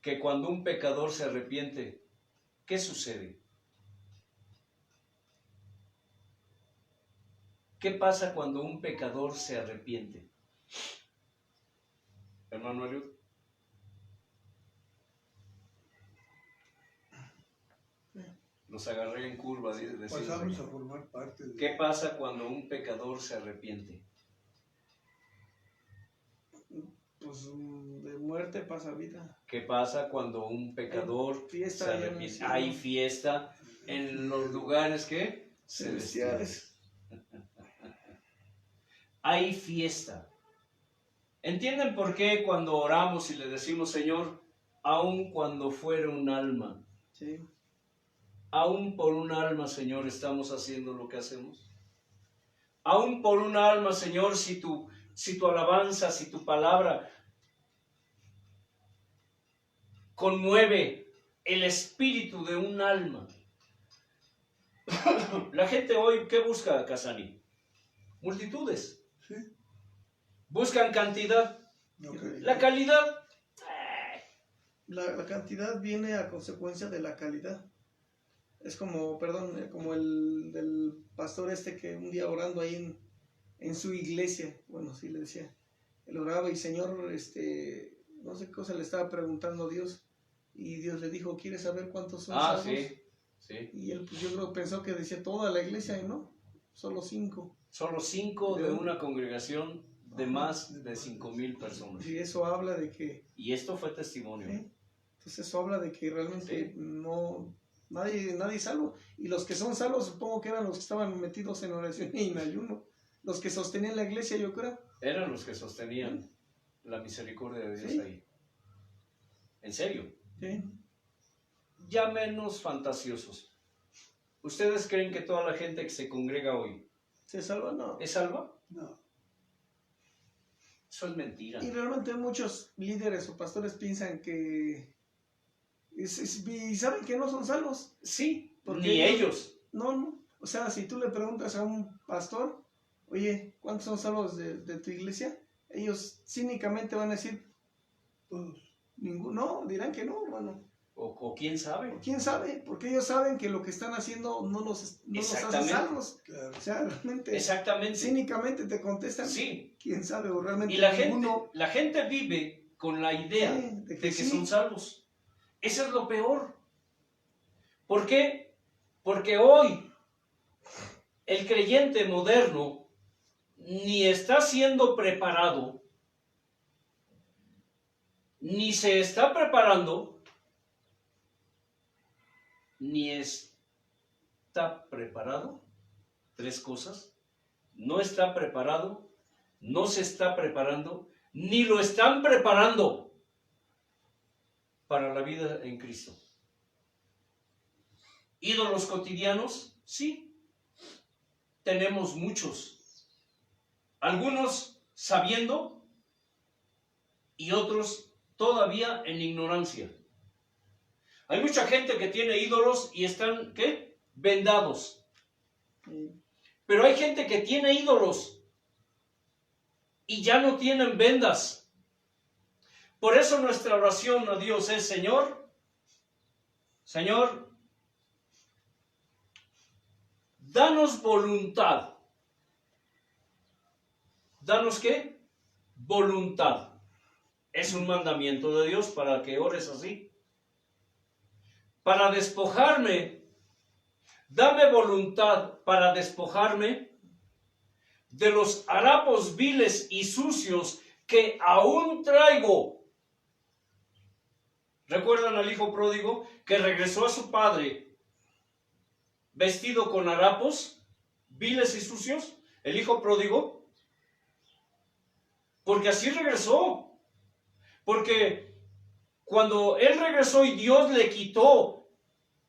que cuando un pecador se arrepiente, qué sucede? ¿Qué pasa cuando un pecador se arrepiente? Hermano Eliud. Los agarré en curva. Pasamos a formar parte de... ¿Qué pasa cuando un pecador se arrepiente? Pues de muerte pasa vida. ¿Qué pasa cuando un pecador se arrepiente? Hay fiesta en los lugares que celestiales. Hay fiesta. ¿Entienden por qué cuando oramos y le decimos, Señor, aun cuando fuera un alma, sí, aun por un alma, Señor, estamos haciendo lo que hacemos? Aun por un alma, Señor, si tu alabanza, si tu palabra conmueve el espíritu de un alma. La gente hoy, ¿qué busca, Casani? Multitudes. Sí. Buscan cantidad. Okay. La calidad. La cantidad viene a consecuencia de la calidad. Es como, perdón, como el del pastor que un día orando ahí en su iglesia, bueno, sí le decía, él oraba y Señor, no sé qué cosa le estaba preguntando a Dios, y Dios le dijo, ¿quieres saber cuántos son salvos? Sí. Y él, pues yo creo, pensó que decía toda la iglesia, y no, solo 5. Solo 5 de una congregación de más de 5,000 personas. Y eso habla de que... Y esto fue testimonio. ¿sí? Entonces eso habla de que realmente no... Nadie es salvo. Y los que son salvos supongo que eran los que estaban metidos en oración y en ayuno. Los que sostenían la iglesia, yo creo. Eran los que sostenían la misericordia de Dios ahí. ¿En serio? Sí. Ya menos fantasiosos. ¿Ustedes creen que toda la gente que se congrega hoy ¿Se salva? No. es salva? No. Eso es mentira. Y realmente muchos líderes o pastores piensan que... y saben que no son salvos. Sí, Porque ni ellos. No. O sea, si tú le preguntas a un pastor, oye, ¿cuántos son salvos de tu iglesia? Ellos cínicamente van a decir, Todos. ninguno. No, dirán que no, hermano. O quién sabe. ¿Quién sabe? Porque ellos saben que lo que están haciendo no los hace Exactamente. salvos. Claro. O sea, realmente, Exactamente. cínicamente te contestan, Sí. quién sabe, o realmente Y la ninguno. gente vive con la idea Sí, de que sí. son salvos. Eso es lo peor. ¿Por qué? Porque hoy el creyente moderno ni está siendo preparado, ni se está preparando, ni está preparado. Tres cosas. No está preparado, no se está preparando, ni lo están preparando para la vida en Cristo. ¿Ídolos cotidianos? Sí. Tenemos muchos. Algunos sabiendo y otros todavía en ignorancia. Hay mucha gente que tiene ídolos y están, ¿qué? Vendados. Pero hay gente que tiene ídolos y ya no tienen vendas. Por eso nuestra oración a Dios es: Señor, danos voluntad. ¿Danos qué? Voluntad. Es un mandamiento de Dios para que ores así. Para despojarme, dame voluntad para despojarme de los harapos viles y sucios que aún traigo. ¿Recuerdan al hijo pródigo que regresó a su padre vestido con harapos viles y sucios? El hijo pródigo. Porque así regresó. Porque cuando él regresó y Dios le quitó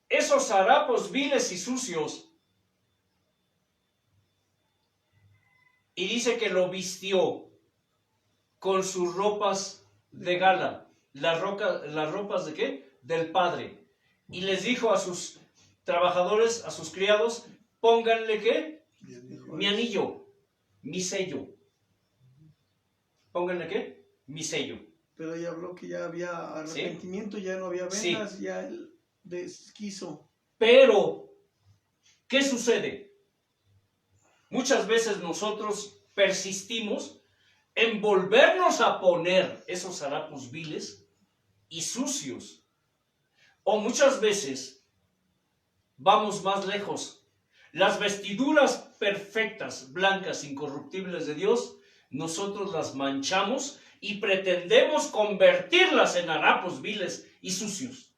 esos harapos viles y sucios, y dice que lo vistió con sus ropas de gala, las ropas ¿de qué? Del padre. Y les dijo a sus trabajadores, a sus criados: pónganle ¿qué? Mi anillo, mi sello. Pónganle ¿qué? Mi sello. Pero ella habló que ya había arrepentimiento, ¿sí? Ya no había vendas, sí. Ya él desquizo. Pero, ¿qué sucede? Muchas veces nosotros persistimos en volvernos a poner esos harapos viles y sucios. O muchas veces vamos más lejos. Las vestiduras perfectas, blancas, incorruptibles de Dios, nosotros las manchamos y pretendemos convertirlas en harapos viles y sucios.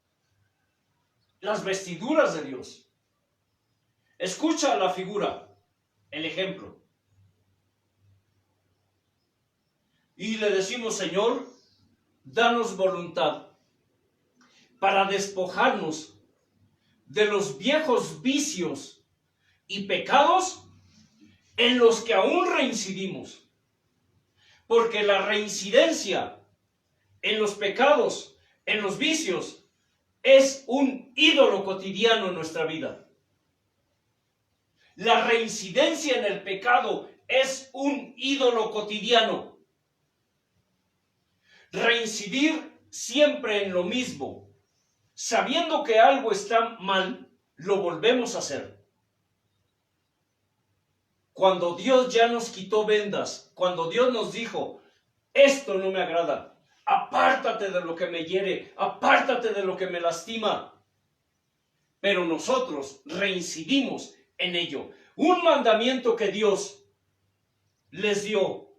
Las vestiduras de Dios. Escucha la figura, el ejemplo. Y le decimos: Señor, danos voluntad para despojarnos de los viejos vicios y pecados en los que aún reincidimos. Porque la reincidencia en los pecados, en los vicios, es un ídolo cotidiano en nuestra vida. La reincidencia en el pecado es un ídolo cotidiano. Reincidir siempre en lo mismo, sabiendo que algo está mal, lo volvemos a hacer. Cuando Dios ya nos quitó vendas, cuando Dios nos dijo: esto no me agrada, apártate de lo que me hiere, apártate de lo que me lastima. Pero nosotros reincidimos en ello. Un mandamiento que Dios les dio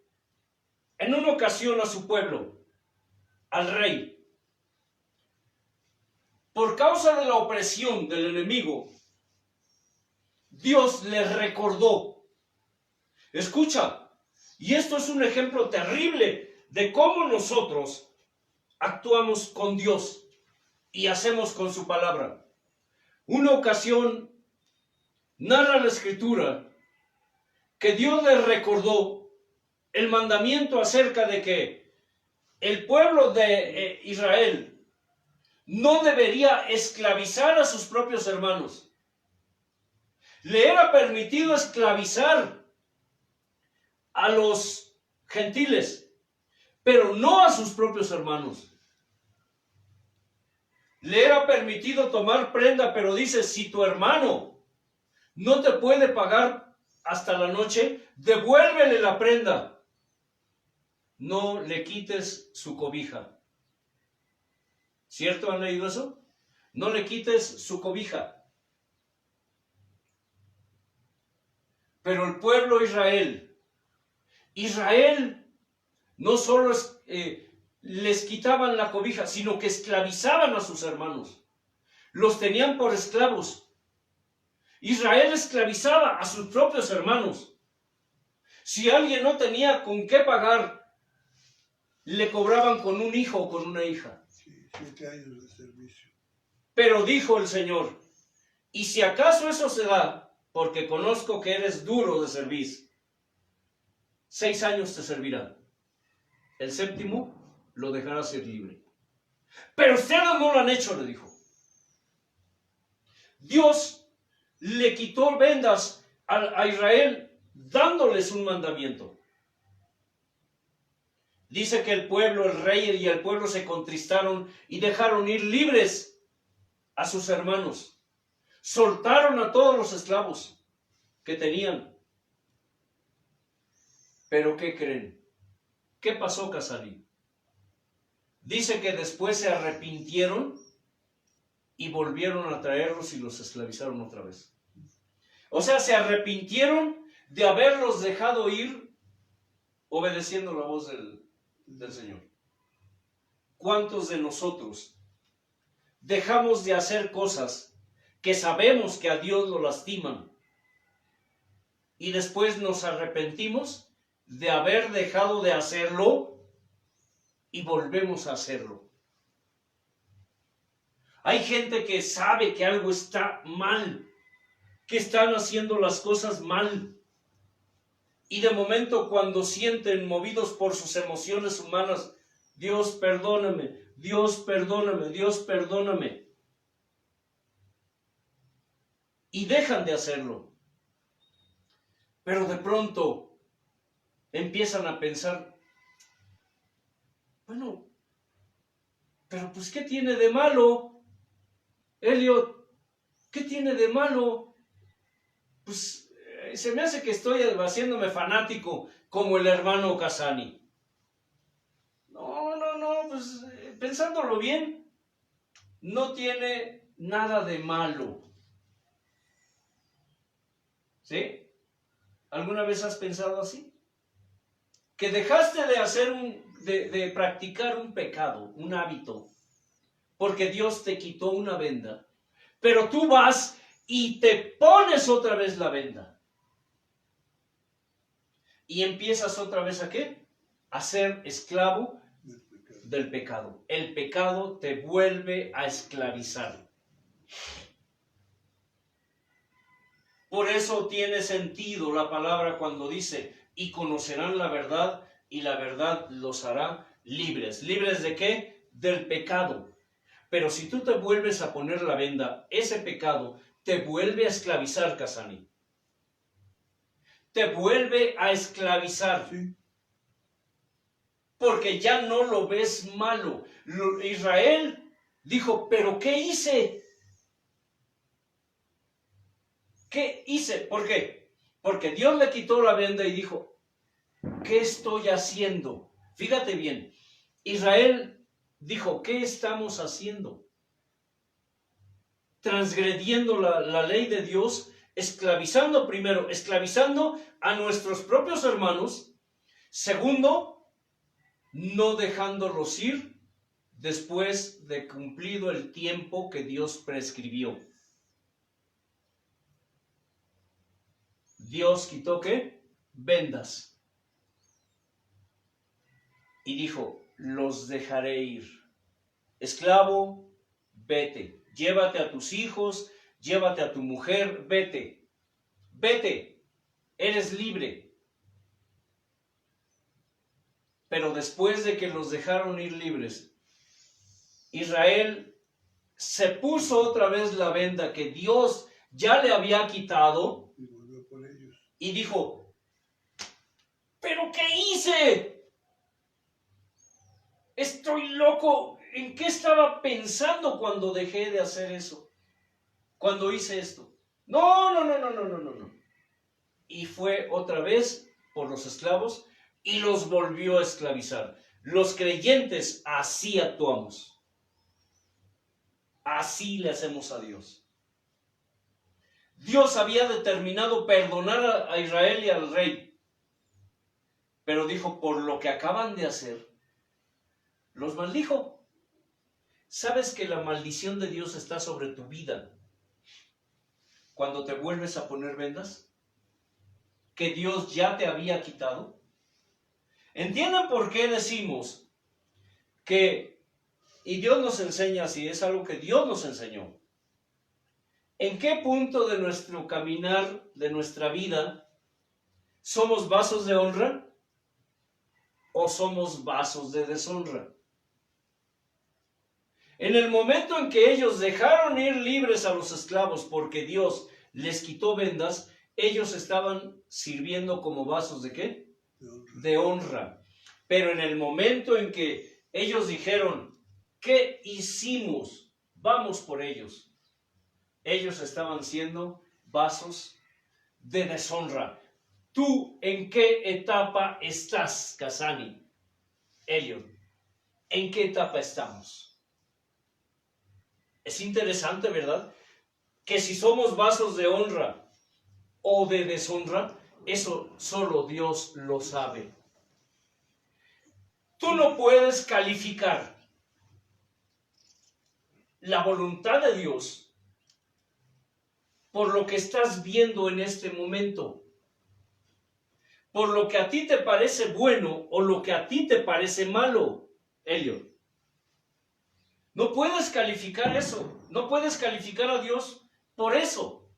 en una ocasión a su pueblo, al rey. Por causa de la opresión del enemigo, Dios les recordó. Escucha, y esto es un ejemplo terrible de cómo nosotros actuamos con Dios y hacemos con su palabra. Una ocasión narra la Escritura que Dios les recordó el mandamiento acerca de que el pueblo de Israel no debería esclavizar a sus propios hermanos. Le era permitido esclavizar a los gentiles, pero no a sus propios hermanos. Le era permitido tomar prenda, pero dice, si tu hermano no te puede pagar hasta la noche, devuélvele la prenda. No le quites su cobija. ¿Cierto? ¿Han leído eso? No le quites su cobija. Pero el pueblo Israel no solo les quitaban la cobija, sino que esclavizaban a sus hermanos. Los tenían por esclavos. Israel esclavizaba a sus propios hermanos. Si alguien no tenía con qué pagar, le cobraban con un hijo o con una hija. Sí, 7 años de servicio. Pero dijo el Señor, y si acaso eso se da, porque conozco que eres duro de servir, 6 años te servirán. El 7º lo dejarás ser libre. Pero ustedes no lo han hecho, le dijo. Dios le quitó vendas a Israel dándoles un mandamiento. Dice que el pueblo, el rey y el pueblo se contristaron y dejaron ir libres a sus hermanos. Soltaron a todos los esclavos que tenían. Pero ¿qué creen? ¿Qué pasó, Casalí? Dice que después se arrepintieron y volvieron a traerlos y los esclavizaron otra vez. O sea, se arrepintieron de haberlos dejado ir obedeciendo la voz del Señor. ¿Cuántos de nosotros dejamos de hacer cosas que sabemos que a Dios lo lastiman y después nos arrepentimos de haber dejado de hacerlo y volvemos a hacerlo? Hay gente que sabe que algo está mal, que están haciendo las cosas mal, y de momento cuando sienten movidos por sus emociones humanas, Dios perdóname, Dios perdóname, Dios perdóname, y dejan de hacerlo. Pero de pronto empiezan a pensar, bueno, pero pues ¿qué tiene de malo? Elliot, ¿qué tiene de malo? Pues se me hace que estoy haciéndome fanático como el hermano Casani. No, pues pensándolo bien, no tiene nada de malo. ¿Sí? ¿Alguna vez has pensado así? Que dejaste de hacer de practicar un pecado, un hábito, porque Dios te quitó una venda, pero tú vas y te pones otra vez la venda. Y empiezas otra vez ¿a qué? A ser esclavo del pecado. El pecado te vuelve a esclavizar. Por eso tiene sentido la palabra cuando dice, y conocerán la verdad, y la verdad los hará libres. ¿Libres de qué? Del pecado. Pero si tú te vuelves a poner la venda, ese pecado te vuelve a esclavizar, Casani. Te vuelve a esclavizar. Sí. Porque ya no lo ves malo. Israel dijo, ¿pero qué hice? ¿Qué hice? ¿Por qué? Porque Dios le quitó la venda y dijo, ¿qué estoy haciendo? Fíjate bien, Israel dijo, ¿qué estamos haciendo? Transgrediendo la ley de Dios, esclavizando primero, esclavizando a nuestros propios hermanos. Segundo, no dejándolos ir después de cumplido el tiempo que Dios prescribió. Dios quitó ¿qué? Vendas. Y dijo, los dejaré ir. Esclavo, vete. Llévate a tus hijos, llévate a tu mujer, vete. Vete, eres libre. Pero después de que los dejaron ir libres, Israel se puso otra vez la venda que Dios ya le había quitado Y volvió por ellos. y dijo, ¿pero qué hice? Estoy loco. ¿En qué estaba pensando cuando dejé de hacer eso? Cuando hice esto. No. Y fue otra vez por los esclavos y los volvió a esclavizar. Los creyentes así actuamos. Así le hacemos a Dios. Dios había determinado perdonar a Israel y al rey. Pero dijo, por lo que acaban de hacer, los maldijo. ¿Sabes que la maldición de Dios está sobre tu vida cuando te vuelves a poner vendas? Que Dios ya te había quitado. ¿Entienden por qué decimos que, y Dios nos enseña así, es algo que Dios nos enseñó? ¿En qué punto de nuestro caminar, de nuestra vida, somos vasos de honra o somos vasos de deshonra? En el momento en que ellos dejaron ir libres a los esclavos porque Dios les quitó vendas, ellos estaban sirviendo como vasos ¿de qué? De honra. Pero en el momento en que ellos dijeron, ¿qué hicimos? Vamos por ellos. Ellos estaban siendo vasos de deshonra. ¿Tú en qué etapa estás, Casani? Elliot, ¿en qué etapa estamos? Es interesante, ¿verdad? Que si somos vasos de honra o de deshonra, eso solo Dios lo sabe. Tú no puedes calificar la voluntad de Dios por lo que estás viendo en este momento, por lo que a ti te parece bueno o lo que a ti te parece malo, Elliot. No puedes calificar eso, no puedes calificar a Dios por eso,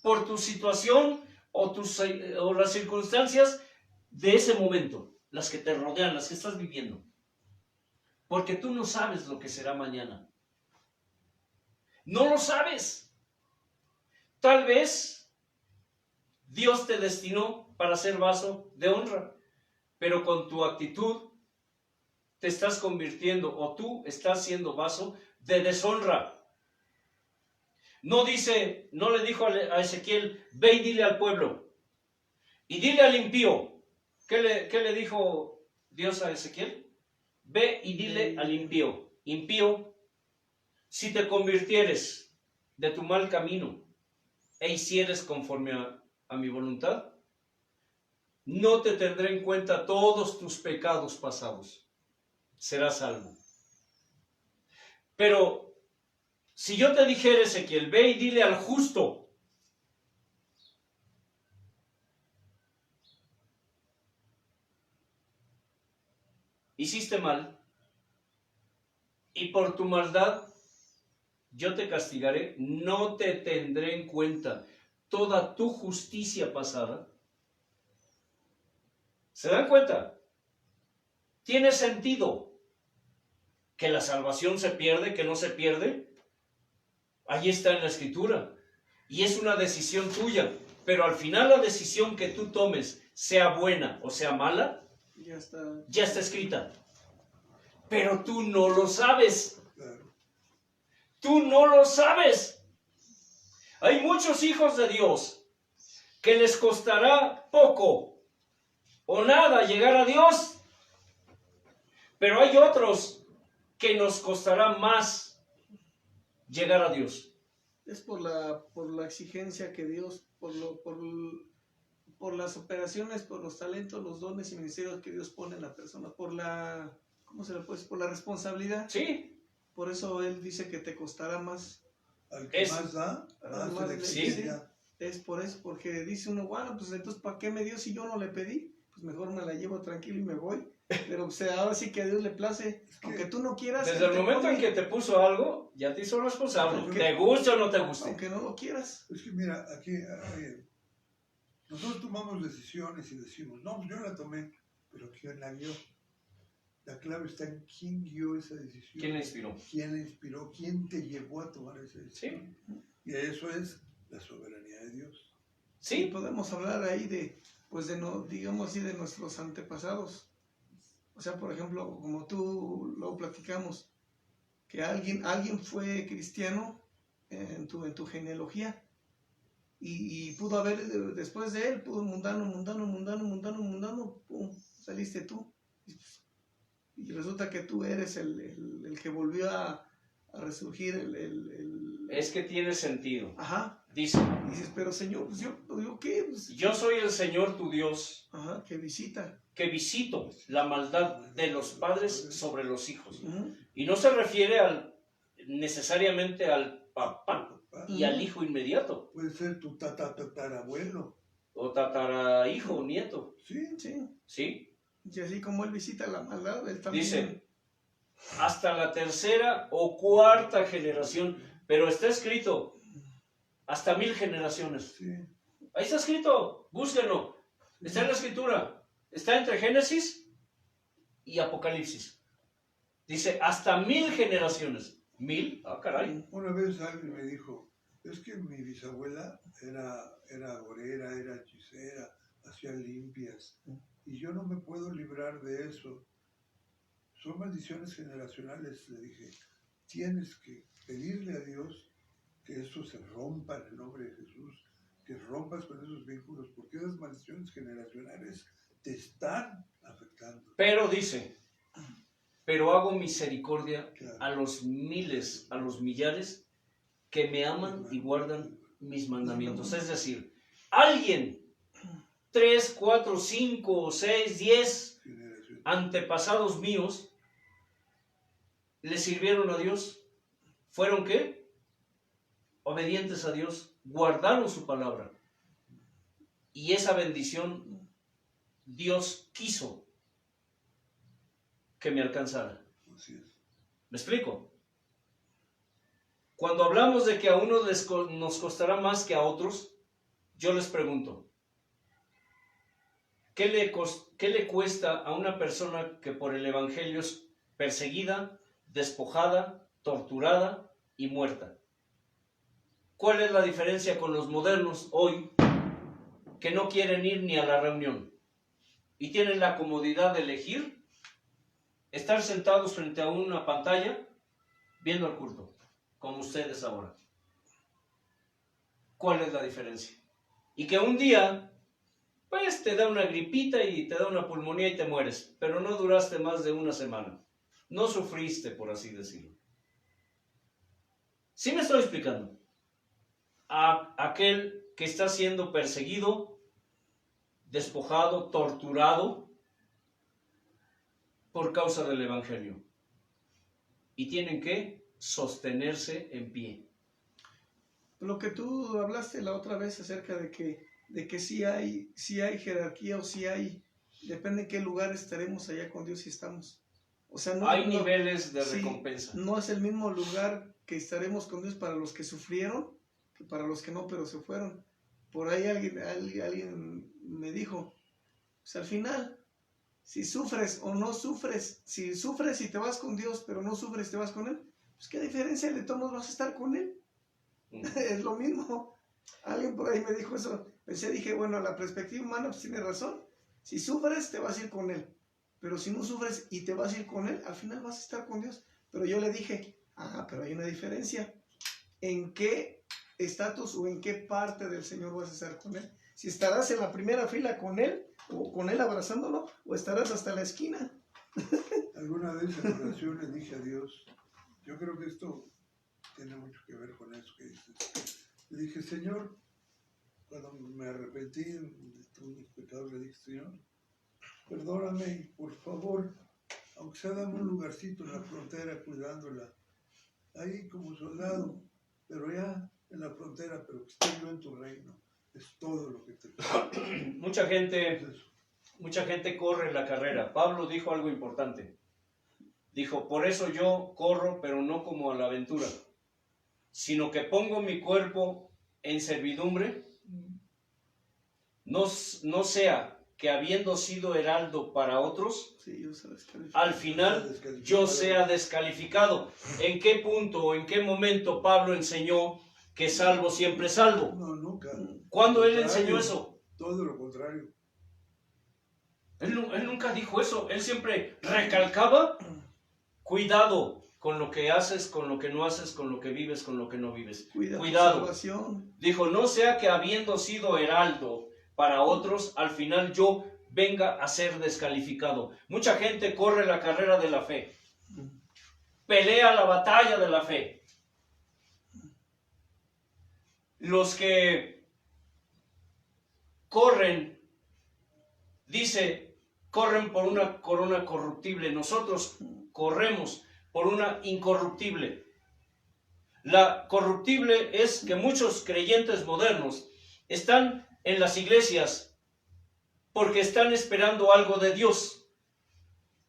por tu situación o las circunstancias de ese momento, las que te rodean, las que estás viviendo. Porque tú no sabes lo que será mañana. No lo sabes. Tal vez Dios te destinó para ser vaso de honra, pero con tu actitud te estás convirtiendo o tú estás siendo vaso de deshonra. No le dijo a Ezequiel, ve y dile al pueblo y dile al impío. ¿Qué le dijo Dios a Ezequiel? Ve y dile al impío. Impío, si te convirtieres de tu mal camino e hicieres conforme a mi voluntad, no te tendré en cuenta todos tus pecados pasados. Serás salvo. Pero si yo te dijera, Ezequiel, ve y dile al justo, hiciste mal, y por tu maldad yo te castigaré, no te tendré en cuenta toda tu justicia pasada. ¿Se dan cuenta? ¿Tiene sentido que la salvación se pierde, que no se pierde? Ahí está en la Escritura. Y es una decisión tuya. Pero al final la decisión que tú tomes, sea buena o sea mala, ya está escrita. Pero tú no lo sabes. Tú no lo sabes. Hay muchos hijos de Dios que les costará poco o nada llegar a Dios. Pero hay otros que nos costará más llegar a Dios. Es por la exigencia que Dios, por las operaciones, por los talentos, los dones y ministerios que Dios pone en la persona, por la responsabilidad. Sí. Por eso Él dice que te costará más. Al que más da, más le exige. Es por eso, porque dice uno, bueno, pues entonces ¿para qué me dio si yo no le pedí? Pues mejor me la llevo tranquilo y me voy. Pero o sea, ahora sí que a Dios le place, aunque tú no quieras. Desde el momento en que te puso algo, ya te hizo responsable. ¿Te gusta o no te gusta? Aunque no lo quieras. Es que mira, aquí nosotros tomamos decisiones y decimos, no, yo la tomé, pero ¿quién la guió? La clave está en quién guió esa decisión. ¿Quién la inspiró? ¿Quién la inspiró? ¿Quién te llevó a tomar esa decisión? Sí. Y eso es la soberanía de Dios. Sí, podemos hablar ahí de, pues digamos así, de nuestros antepasados. O O sea, por ejemplo, como tú lo platicamos, que alguien fue cristiano en tu genealogía y pudo haber, después de él, pudo mundano, pum, saliste tú. Y resulta que tú eres el que volvió a resurgir, Es que tiene sentido. Ajá. Dice, Y dices, pero Señor, pues yo ¿qué? Pues, yo soy el Señor tu Dios, ajá, que visita. que visito la maldad de los padres sobre los hijos. Ujú. Y no se refiere necesariamente al papá y al hijo inmediato, Puede ser tu tatarabuelo. o tatara hijo o nieto, Sí, Sí. ¿sí? Y así como él visita la maldad, él también. Dice, hasta la tercera o cuarta generación, pero está escrito hasta 1000 generaciones. sí. Ahí está escrito, búsquenlo, está en la escritura, está entre Génesis y Apocalipsis. Dice hasta 1000 generaciones. 1000, ah, caray. Una vez alguien me dijo, es que mi bisabuela era agorera, era hechicera, hacía limpias, y yo no me puedo librar de eso. Son maldiciones generacionales. Le dije, tienes que pedirle a Dios que eso se rompa en el nombre de Jesús, que rompas con esos vínculos, porque esas maldiciones generacionales te están afectando. Pero dice, pero hago misericordia Claro. a los miles, a los millares que me aman y guardan mis mandamientos. Es decir, alguien, 3, 4, 5, 6, 10 Generación. antepasados míos le sirvieron a Dios. ¿Fueron qué? Obedientes a Dios, guardaron su palabra. Y esa bendición Dios quiso que me alcanzara. Así es. ¿Me explico? Cuando hablamos de que a unos nos costará más que a otros, yo les pregunto, ¿qué le cuesta a una persona que por el Evangelio es perseguida, despojada, torturada y muerta? ¿Cuál es la diferencia con los modernos hoy que no quieren ir ni a la reunión y tienen la comodidad de elegir estar sentados frente a una pantalla viendo el culto, como ustedes ahora? ¿Cuál es la diferencia? Y que un día, pues te da una gripita y te da una pulmonía y te mueres, pero no duraste más de una semana. No sufriste, por así decirlo. ¿Sí me estoy explicando? A aquel que está siendo perseguido, despojado, torturado por causa del Evangelio. Y tienen que sostenerse en pie. Lo que tú hablaste la otra vez acerca de que sí hay jerarquía o sí hay, depende en qué lugar estaremos allá con Dios si estamos. O sea, Hay niveles de sí, recompensa. no es el mismo lugar que estaremos con Dios para los que sufrieron que para los que no, pero se fueron. Por ahí alguien me dijo, pues al final, si sufres o no sufres, si sufres y te vas con Dios, pero no sufres y te vas con Él, pues qué diferencia de todos vas a estar con Él. Es lo mismo. Alguien por ahí me dijo eso. Dije, bueno, la perspectiva humana pues tiene razón. Si sufres, te vas a ir con Él. Pero si no sufres y te vas a ir con Él, al final vas a estar con Dios. Pero yo le dije, pero hay una diferencia. ¿En qué estatus o en qué parte del Señor vas a estar con Él? Si estarás en la primera fila con Él, o con Él abrazándolo, o estarás hasta la esquina. Alguna vez en oración le dije a Dios, yo creo que esto tiene mucho que ver con eso que dices. Le dije, Señor, cuando me arrepentí de todos mis pecados, le dije, Señor, perdóname y por favor, aunque sea dame un lugarcito en la frontera cuidándola, ahí como soldado, pero ya en la frontera, pero que esté yo en tu reino. Es todo lo que te pido. Mucha gente corre la carrera. Pablo dijo algo importante. Dijo, por eso yo corro, pero no como a la aventura, sino que pongo mi cuerpo en servidumbre, no sea que habiendo sido heraldo para otros, Sí, al final yo sea descalificado. ¿En qué punto o en qué momento Pablo enseñó que salvo siempre salvo? No, nunca. ¿Cuándo él enseñó eso? Todo lo contrario. Él nunca dijo eso. Él siempre recalcaba, cuidado con lo que haces, con lo que no haces, con lo que vives, con lo que no vives. Cuidado. Salvación. Dijo, no sea que habiendo sido heraldo para otros, al final yo venga a ser descalificado. Mucha gente corre la carrera de la fe. Pelea la batalla de la fe. Los que corren, dice, corren por una corona corruptible. Nosotros corremos por una incorruptible. La corruptible es que muchos creyentes modernos están en las iglesias porque están esperando algo de Dios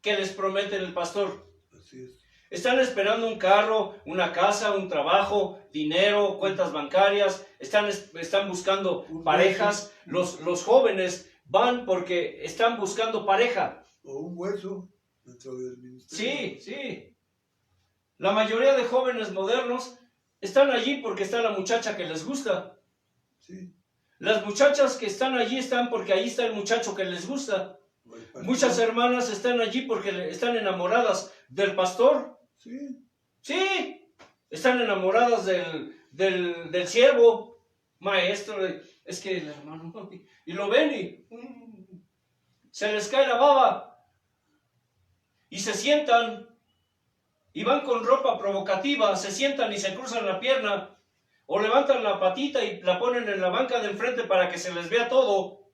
que les promete el pastor. Así es. Están esperando un carro, una casa, un trabajo, dinero, cuentas bancarias. Están buscando parejas. Los jóvenes van porque están buscando pareja. O un hueso dentro del ministerio. Sí. La mayoría de jóvenes modernos están allí porque está la muchacha que les gusta. Sí. Las muchachas que están allí están porque ahí está el muchacho que les gusta. Muchas hermanas están allí porque están enamoradas del pastor. Sí. Sí, están enamoradas del siervo, maestro. Es que el hermano, y lo ven y se les cae la baba. Y se sientan y van con ropa provocativa, se sientan y se cruzan la pierna o levantan la patita y la ponen en la banca de enfrente para que se les vea todo.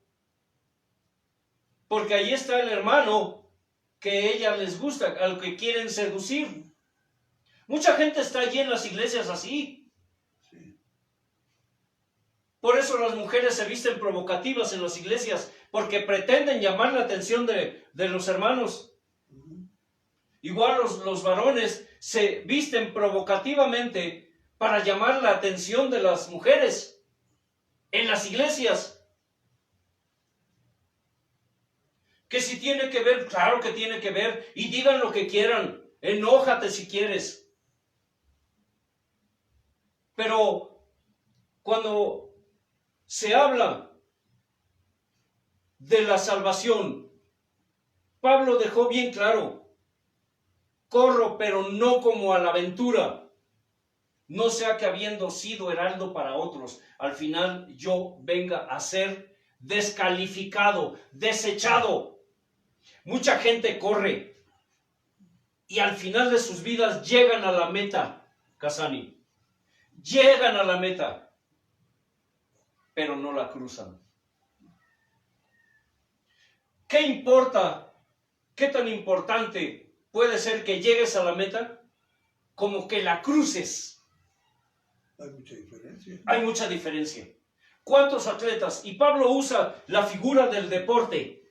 Porque ahí está el hermano que ella les gusta, al que quieren seducir. Mucha gente está allí en las iglesias así. Sí. Por eso las mujeres se visten provocativas en las iglesias, porque pretenden llamar la atención de los hermanos. Igual los varones se visten provocativamente para llamar la atención de las mujeres en las iglesias. Que si tiene que ver, claro que tiene que ver, y digan lo que quieran, enójate si quieres. Pero cuando se habla de la salvación, Pablo dejó bien claro, corro pero no como a la aventura, no sea que habiendo sido heraldo para otros, al final yo venga a ser descalificado, desechado. Mucha gente corre y al final de sus vidas llegan a la meta, Casani. Llegan a la meta, pero no la cruzan. ¿Qué importa? ¿Qué tan importante puede ser que llegues a la meta como que la cruces? Hay mucha diferencia. Hay mucha diferencia. ¿Cuántos atletas? Y Pablo usa la figura del deporte.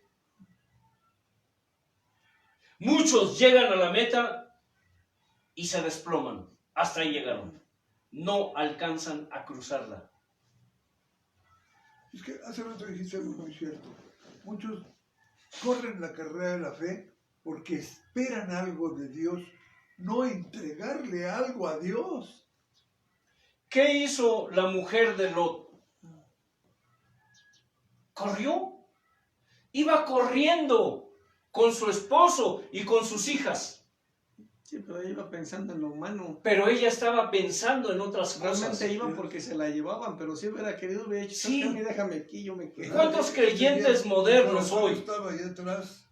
Muchos llegan a la meta y se desploman. Hasta ahí llegaron. No alcanzan a cruzarla. Es que hace rato dijiste algo muy cierto. Muchos corren la carrera de la fe porque esperan algo de Dios, no entregarle algo a Dios. ¿Qué hizo la mujer de Lot? Corrió. Iba corriendo con su esposo y con sus hijas. Sí, pero ella iba pensando en lo humano. Pero ella estaba pensando en otras cosas. Realmente iban porque se la llevaban, pero si hubiera querido, hubiera dicho, Sí. déjame aquí, yo me quedo. ¿Cuántos creyentes modernos El corazón hoy estaba ahí atrás.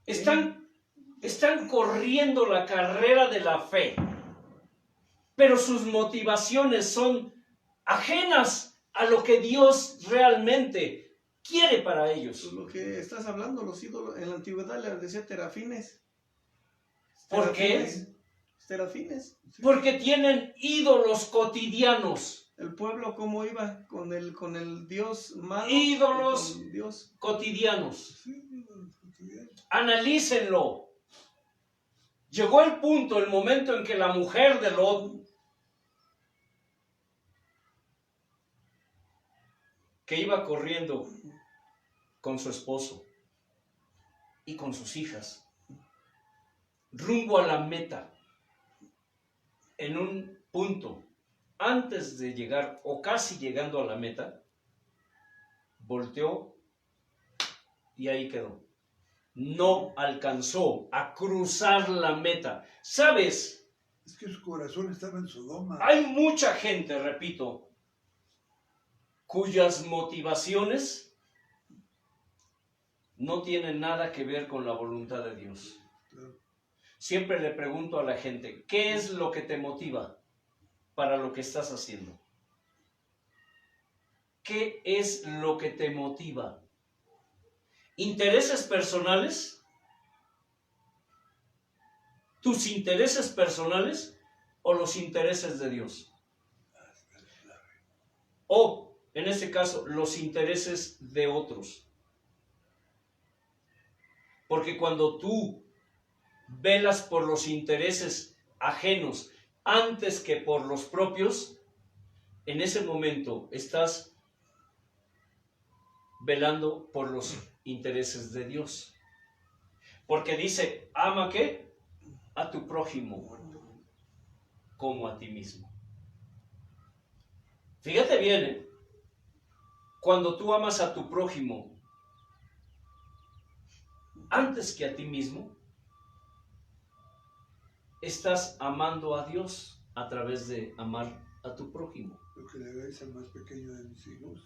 están corriendo la carrera de la fe, pero sus motivaciones son ajenas a lo que Dios realmente quiere para ellos? Pues lo que estás hablando, los ídolos, en la antigüedad les decía terafines. ¿Por qué? Terafines. Porque tienen ídolos cotidianos. El pueblo, ¿cómo iba? Con el Dios malo. Ídolos con Dios. cotidianos. Sí, Analícenlo. Llegó el punto, el momento en que la mujer de Lot, que iba corriendo con su esposo y con sus hijas, rumbo a la meta, en un punto, antes de llegar o casi llegando a la meta, volteó y ahí quedó. no alcanzó a cruzar la meta. ¿Sabes? Es que su corazón estaba en Sodoma. Hay mucha gente, repito, cuyas motivaciones no tienen nada que ver con la voluntad de Dios. Claro. Siempre le pregunto a la gente, ¿qué es lo que te motiva para lo que estás haciendo? ¿Qué es lo que te motiva? ¿Intereses personales? ¿Tus intereses personales o los intereses de Dios? O, en este caso, los intereses de otros. Porque cuando tú velas por los intereses ajenos antes que por los propios, en ese momento estás velando por los intereses de Dios. Porque dice, ama ¿qué? A tu prójimo como a ti mismo. Fíjate bien, ¿eh? Cuando tú amas a tu prójimo antes que a ti mismo, estás amando a Dios a través de amar a tu prójimo. Lo que le hagáis al más pequeño de mis hijos,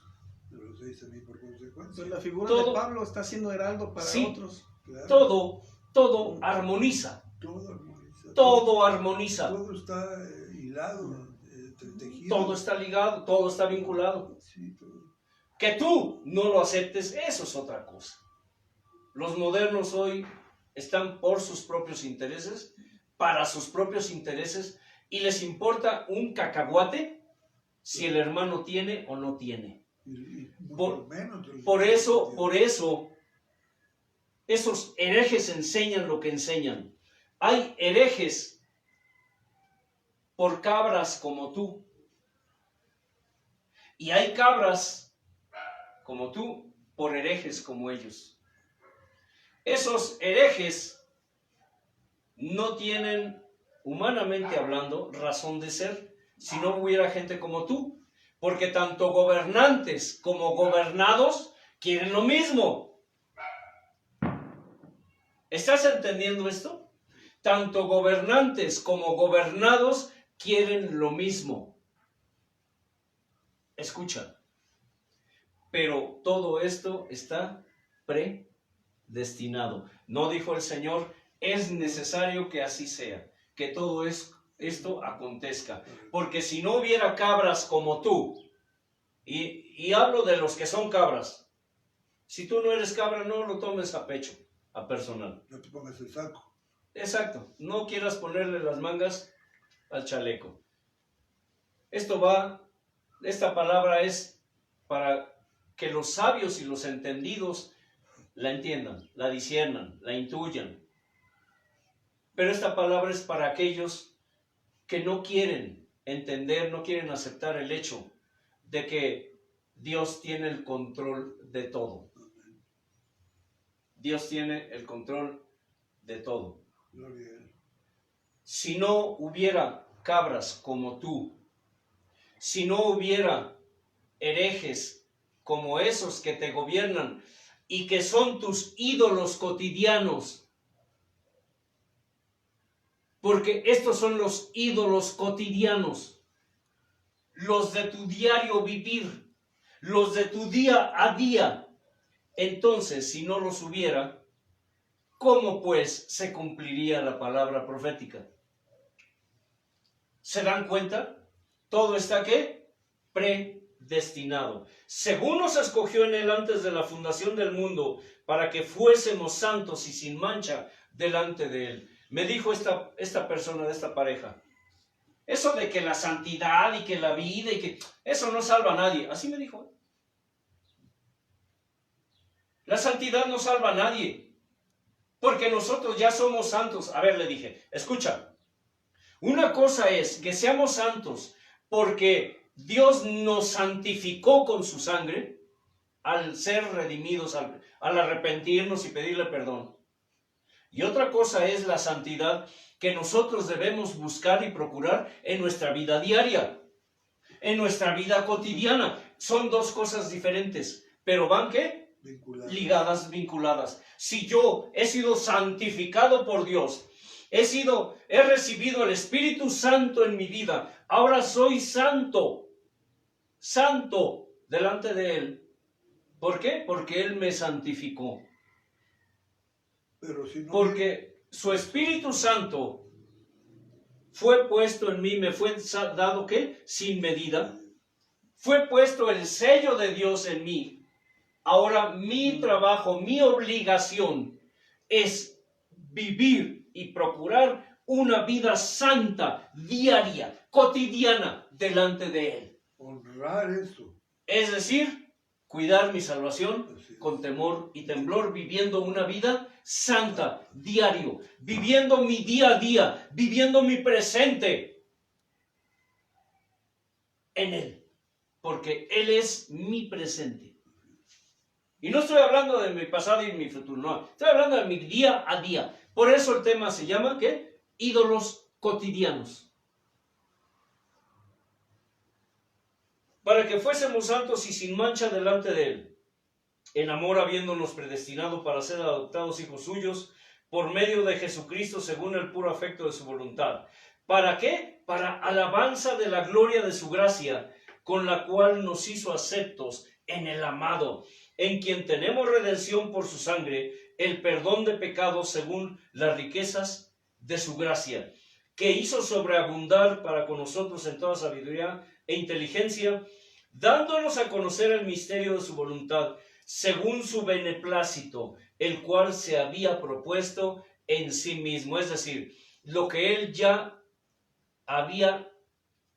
me lo hacéis a mí por consecuencia. Entonces, la figura Todo- de Pablo está siendo heraldo para Sí. otros. Claro. Todo armoniza. Todo armoniza. Todo armoniza. Todo está hilado, tejido. Todo está ligado, todo está vinculado. Sí, todo. Que tú no lo aceptes, eso es otra cosa. Los modernos hoy están por sus propios intereses, para sus propios intereses, y les importa un cacahuate si el hermano tiene o no tiene. Y Por- mucho menos de los Por que eso, tienen. esos herejes enseñan lo que enseñan. Hay herejes por cabras como tú. Y hay cabras como tú por herejes como ellos. Esos herejes no tienen, humanamente hablando, razón de ser si no hubiera gente como tú. Porque tanto gobernantes como gobernados quieren lo mismo. ¿Estás entendiendo esto? Tanto gobernantes como gobernados quieren lo mismo. Escucha. Pero todo esto está predestinado. No dijo el Señor, es necesario que así sea, que todo esto acontezca. Porque si no hubiera cabras como tú, y hablo de los que son cabras, si tú no eres cabra, no lo tomes a pecho, a personal. No te pongas el saco. Exacto, no quieras ponerle las mangas al chaleco. Esta palabra es para que los sabios y los entendidos la entiendan, la disciernan, la intuyan. Pero esta palabra es para aquellos que no quieren entender, no quieren aceptar el hecho de que Dios tiene el control de todo. Dios tiene el control de todo. Gloria a Él. Si no hubiera cabras como tú, si no hubiera herejes como esos que te gobiernan y que son tus ídolos cotidianos, porque estos son los ídolos cotidianos, los de tu diario vivir, los de tu día a día. Entonces, si no los hubiera, ¿cómo pues se cumpliría la palabra profética? ¿Se dan cuenta? Todo está ¿qué? Predestinado. Según nos escogió en él antes de la fundación del mundo, para que fuésemos santos y sin mancha delante de él. Me dijo esta persona de esta pareja, eso de que la santidad y que la vida y que eso no salva a nadie. Así me dijo. La santidad no salva a nadie, porque nosotros ya somos santos. A ver, le dije, escucha, una cosa es que seamos santos porque Dios nos santificó con su sangre al ser redimidos, al arrepentirnos y pedirle perdón. Y otra cosa es la santidad que nosotros debemos buscar y procurar en nuestra vida diaria, en nuestra vida cotidiana. Son dos cosas diferentes, pero van ¿qué? vinculadas. Si yo he sido santificado por Dios, he recibido el Espíritu Santo en mi vida, ahora soy santo delante de Él. ¿Por qué? Porque Él me santificó. Pero si no, porque su Espíritu Santo fue puesto en mí, me fue dado, ¿qué? Sin medida. Fue puesto el sello de Dios en mí. Ahora mi trabajo, mi obligación es vivir y procurar una vida santa, diaria, cotidiana, delante de Él. honrar eso. Es decir, cuidar mi salvación con temor y temblor, viviendo una vida santa, diario, viviendo mi día a día, viviendo mi presente en Él, porque Él es mi presente. Y no estoy hablando de mi pasado y mi futuro, no, estoy hablando de mi día a día. Por eso el tema se llama, ¿qué? Ídolos cotidianos. Para que fuésemos santos y sin mancha delante de Él, en amor habiéndonos predestinado para ser adoptados hijos suyos, por medio de Jesucristo según el puro afecto de su voluntad. ¿Para qué? Para alabanza de la gloria de su gracia, con la cual nos hizo aceptos en el amado, en quien tenemos redención por su sangre, el perdón de pecados según las riquezas de su gracia, que hizo sobreabundar para con nosotros en toda sabiduría e inteligencia, dándonos a conocer el misterio de su voluntad, según su beneplácito, el cual se había propuesto en sí mismo, es decir, lo que Él ya había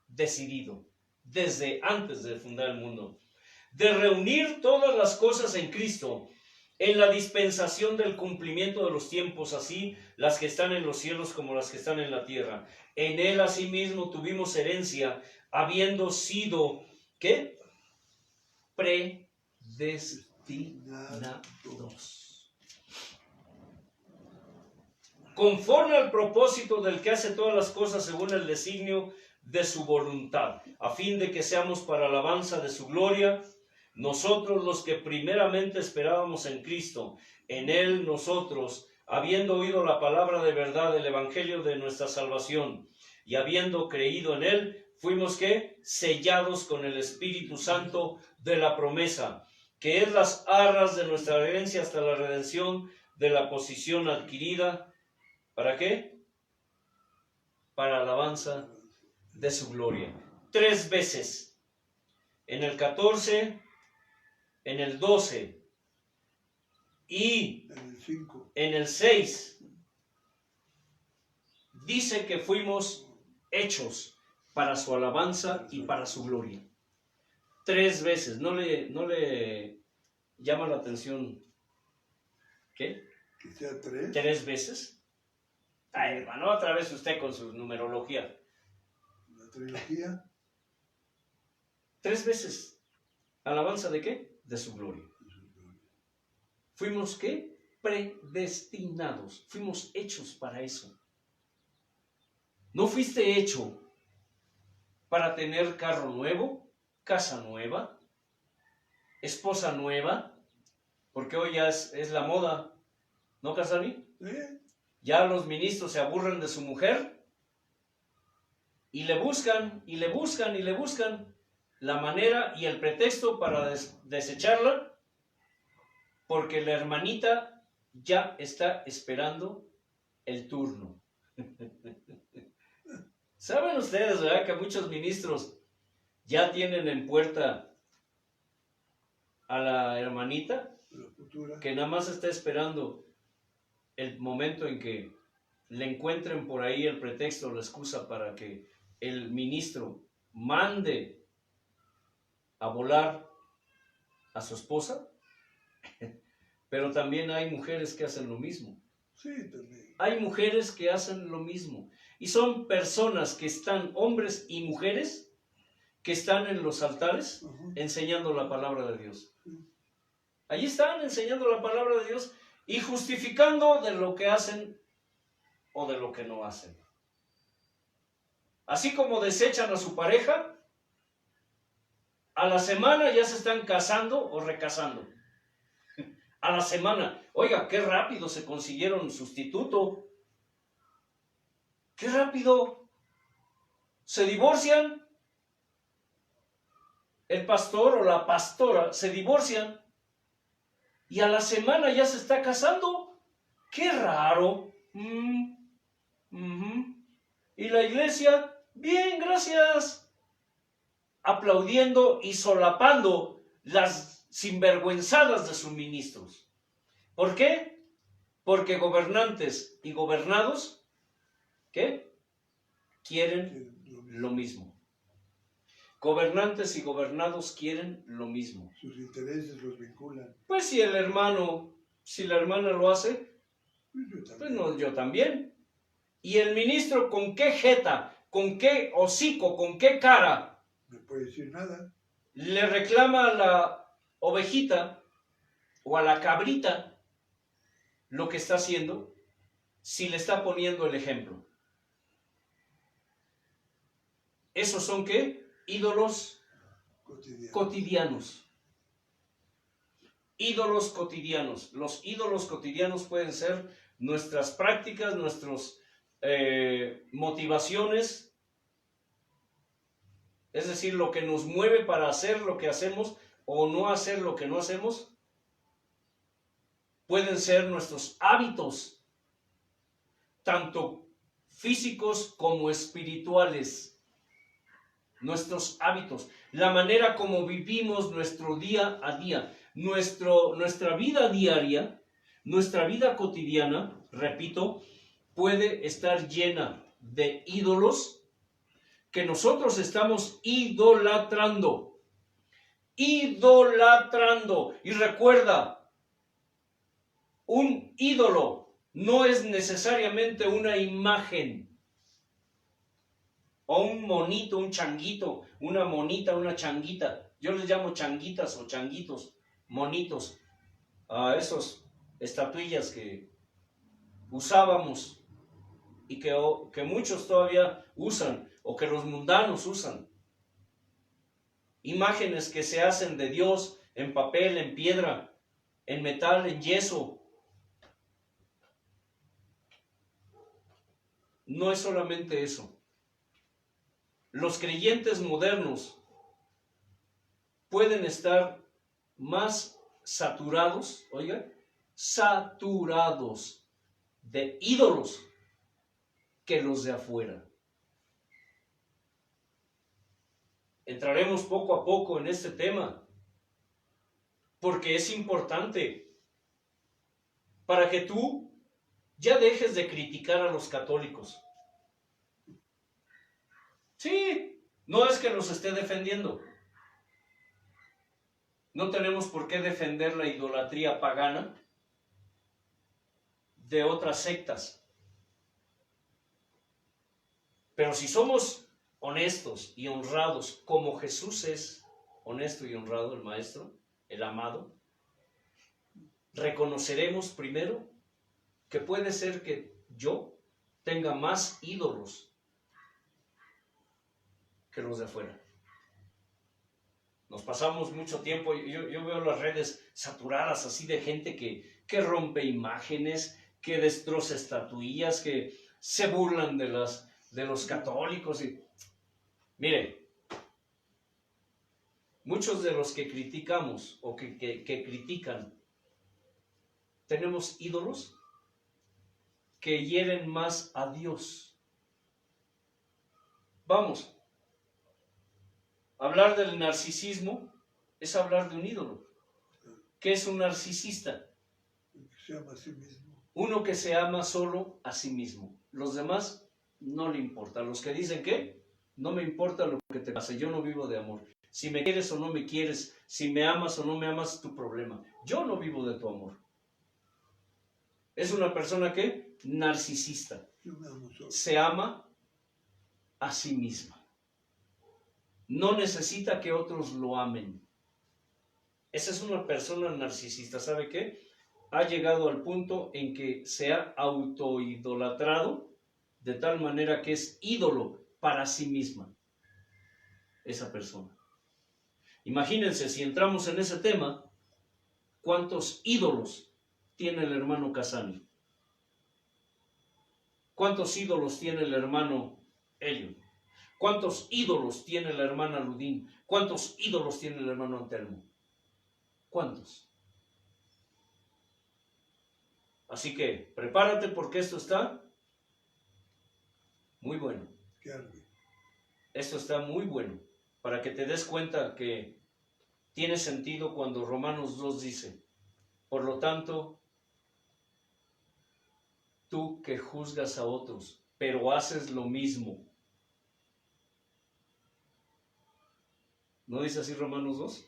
decidido desde antes de fundar el mundo, de reunir todas las cosas en Cristo, en la dispensación del cumplimiento de los tiempos, así las que están en los cielos como las que están en la tierra. En Él asimismo tuvimos herencia, habiendo sido, ¿qué? Predestinados, conforme al propósito del que hace todas las cosas según el designio de su voluntad, a fin de que seamos para alabanza de su gloria, nosotros los que primeramente esperábamos en Cristo. En Él nosotros, habiendo oído la palabra de verdad del evangelio de nuestra salvación, y habiendo creído en Él, fuimos, ¿qué? Sellados con el Espíritu Santo de la promesa, que es las arras de nuestra herencia hasta la redención de la posición adquirida. ¿Para qué? Para alabanza de su gloria. 3 veces. En el 14, en el 12 y en el 6 dice que fuimos hechos para su alabanza y para su gloria. 3 veces. ¿No le llama la atención? ¿Qué? Que sea 3. 3 veces. Ay, hermano, otra vez usted con su numerología. La trilogía. 3 veces. ¿Alabanza de qué? De su gloria. Fuimos, ¿qué? Predestinados. Fuimos hechos para eso. No fuiste hecho para tener carro nuevo, casa nueva, esposa nueva, porque hoy ya es la moda, ¿no, Casani? Ya los ministros se aburren de su mujer y le buscan la manera y el pretexto para desecharla, porque la hermanita ya está esperando el turno. ¿Saben ustedes, verdad, que muchos ministros ya tienen en puerta a la hermanita, que nada más está esperando el momento en que le encuentren por ahí el pretexto, la excusa para que el ministro mande a volar a su esposa? Pero también hay mujeres que hacen lo mismo. Sí, también. Hay mujeres que hacen lo mismo. Y son personas que están, hombres y mujeres, que están en los altares enseñando la palabra de Dios. Allí están enseñando la palabra de Dios y justificando de lo que hacen o de lo que no hacen. Así como desechan a su pareja, a la semana ya se están casando o recasando. a la semana. Oiga, qué rápido se consiguieron sustituto. Qué rápido. Se divorcian. El pastor o la pastora se divorcian. Y a la semana ya se está casando. ¡Qué raro! Y la iglesia, bien, gracias. Aplaudiendo y solapando las sinvergüenzadas de sus ministros. ¿Por qué? Porque gobernantes y gobernados, ¿qué? Quieren lo mismo. Gobernantes y gobernados quieren lo mismo. Sus intereses los vinculan. Pues si el hermano, si la hermana lo hace, pues no, yo también. Y el ministro, ¿con qué jeta, con qué hocico, con qué cara? No puede decir nada. Le reclama a la ovejita o a la cabrita lo que está haciendo si le está poniendo el ejemplo. ¿Esos son qué? Ídolos cotidianos. Ídolos cotidianos. Los ídolos cotidianos pueden ser nuestras prácticas, nuestras motivaciones, es decir, lo que nos mueve para hacer lo que hacemos o no hacer lo que no hacemos. Pueden ser nuestros hábitos, tanto físicos como espirituales. Nuestros hábitos, la manera como vivimos nuestro día a día, nuestra vida diaria, nuestra vida cotidiana, repito, puede estar llena de ídolos que nosotros estamos idolatrando. Idolatrando. Y recuerda, un ídolo no es necesariamente una imagen. O un monito, un changuito, una monita, una changuita. Yo les llamo changuitas o changuitos, monitos, a esos estatuillas que usábamos y que muchos todavía usan o que los mundanos usan. Imágenes que se hacen de Dios en papel, en piedra, en metal, en yeso. No es solamente eso. Los creyentes modernos pueden estar más saturados, saturados de ídolos que los de afuera. Entraremos poco a poco en este tema, porque es importante para que tú ya dejes de criticar a los católicos. Sí, no es que los esté defendiendo. No tenemos por qué defender la idolatría pagana de otras sectas. Pero si somos honestos y honrados, como Jesús es honesto y honrado, el Maestro, el amado, reconoceremos primero que puede ser que yo tenga más ídolos que los de afuera. Nos pasamos mucho tiempo, yo veo las redes saturadas así de gente que rompe imágenes, que destroza estatuillas, que se burlan de los católicos. Mire, muchos de los que criticamos o que critican, tenemos ídolos que hieren más a Dios. Vamos. Hablar del narcisismo es hablar de un ídolo. ¿Qué es un narcisista? Se ama a sí mismo. Uno que se ama solo a sí mismo. Los demás no le importa. Los que dicen que no me importa lo que te pase, yo no vivo de amor. Si me quieres o no me quieres, si me amas o no me amas, es tu problema. Yo no vivo de tu amor. Es una persona que narcisista. Yo me amo solo. Se ama a sí misma. No necesita que otros lo amen. Esa es una persona narcisista. ¿Sabe qué? Ha llegado al punto en que se ha autoidolatrado de tal manera que es ídolo para sí misma. Esa persona. Imagínense, si entramos en ese tema, ¿cuántos ídolos tiene el hermano Casani? ¿Cuántos ídolos tiene el hermano Elio? ¿Cuántos ídolos tiene la hermana Ludín? ¿Cuántos ídolos tiene el hermano Antelmo? ¿Cuántos? Así que prepárate porque esto está muy bueno. ¿Qué arde? Esto está muy bueno para que te des cuenta que tiene sentido cuando Romanos 2 dice, por lo tanto, tú que juzgas a otros, pero haces lo mismo. ¿No dice así Romanos 2?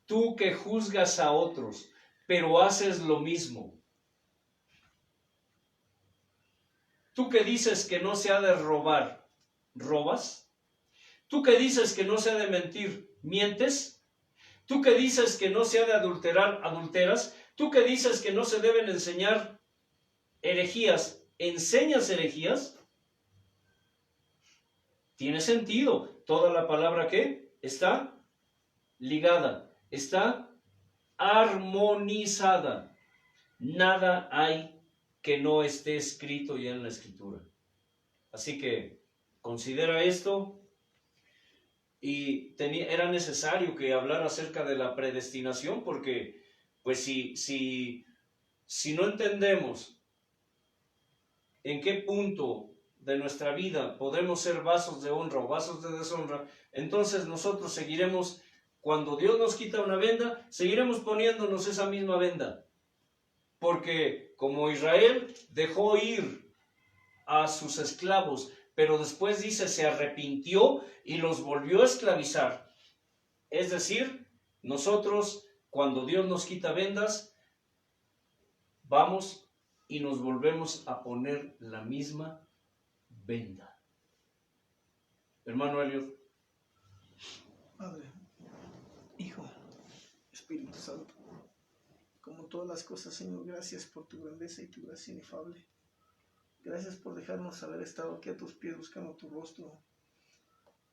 Tú que juzgas a otros, pero haces lo mismo. Tú que dices que no se ha de robar, ¿robas? Tú que dices que no se ha de mentir, ¿mientes? Tú que dices que no se ha de adulterar, ¿adulteras? Tú que dices que no se deben enseñar herejías, ¿enseñas herejías? Tiene sentido. Toda la palabra que está ligada, está armonizada. Nada hay que no esté escrito ya en la Escritura. Así que considera esto. Y era necesario que hablara acerca de la predestinación, porque pues si no entendemos en qué punto de nuestra vida podemos ser vasos de honra o vasos de deshonra, entonces nosotros seguiremos, cuando Dios nos quita una venda, seguiremos poniéndonos esa misma venda. Porque como Israel dejó ir a sus esclavos, pero después dice, se arrepintió y los volvió a esclavizar. Es decir, nosotros, cuando Dios nos quita vendas, vamos y nos volvemos a poner la misma venda. Hermano Elliot. Padre, Hijo, Espíritu Santo, como todas las cosas, Señor, gracias por tu grandeza y tu gracia inefable. Gracias por dejarnos haber estado aquí a tus pies buscando tu rostro.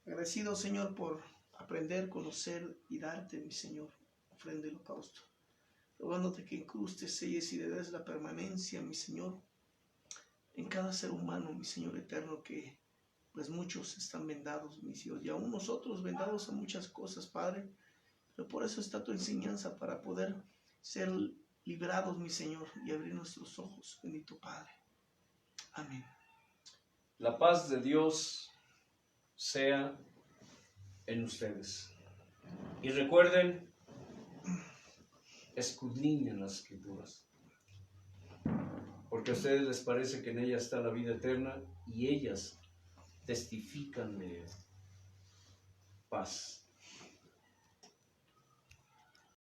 Agradecido, Señor, por aprender, conocer y darte, mi Señor, ofrenda y holocausto. Rogándote que incrustes, selles y le des la permanencia, mi Señor, en cada ser humano, mi Señor eterno, que pues muchos están vendados, mis hijos, y aún nosotros vendados a muchas cosas, Padre. Pero por eso está tu enseñanza, para poder ser librados, mi Señor, y abrir nuestros ojos, bendito Padre. Amén. La paz de Dios sea en ustedes. Y recuerden, escudriñen las Escrituras, porque a ustedes les parece que en ellas está la vida eterna y ellas testifican de paz.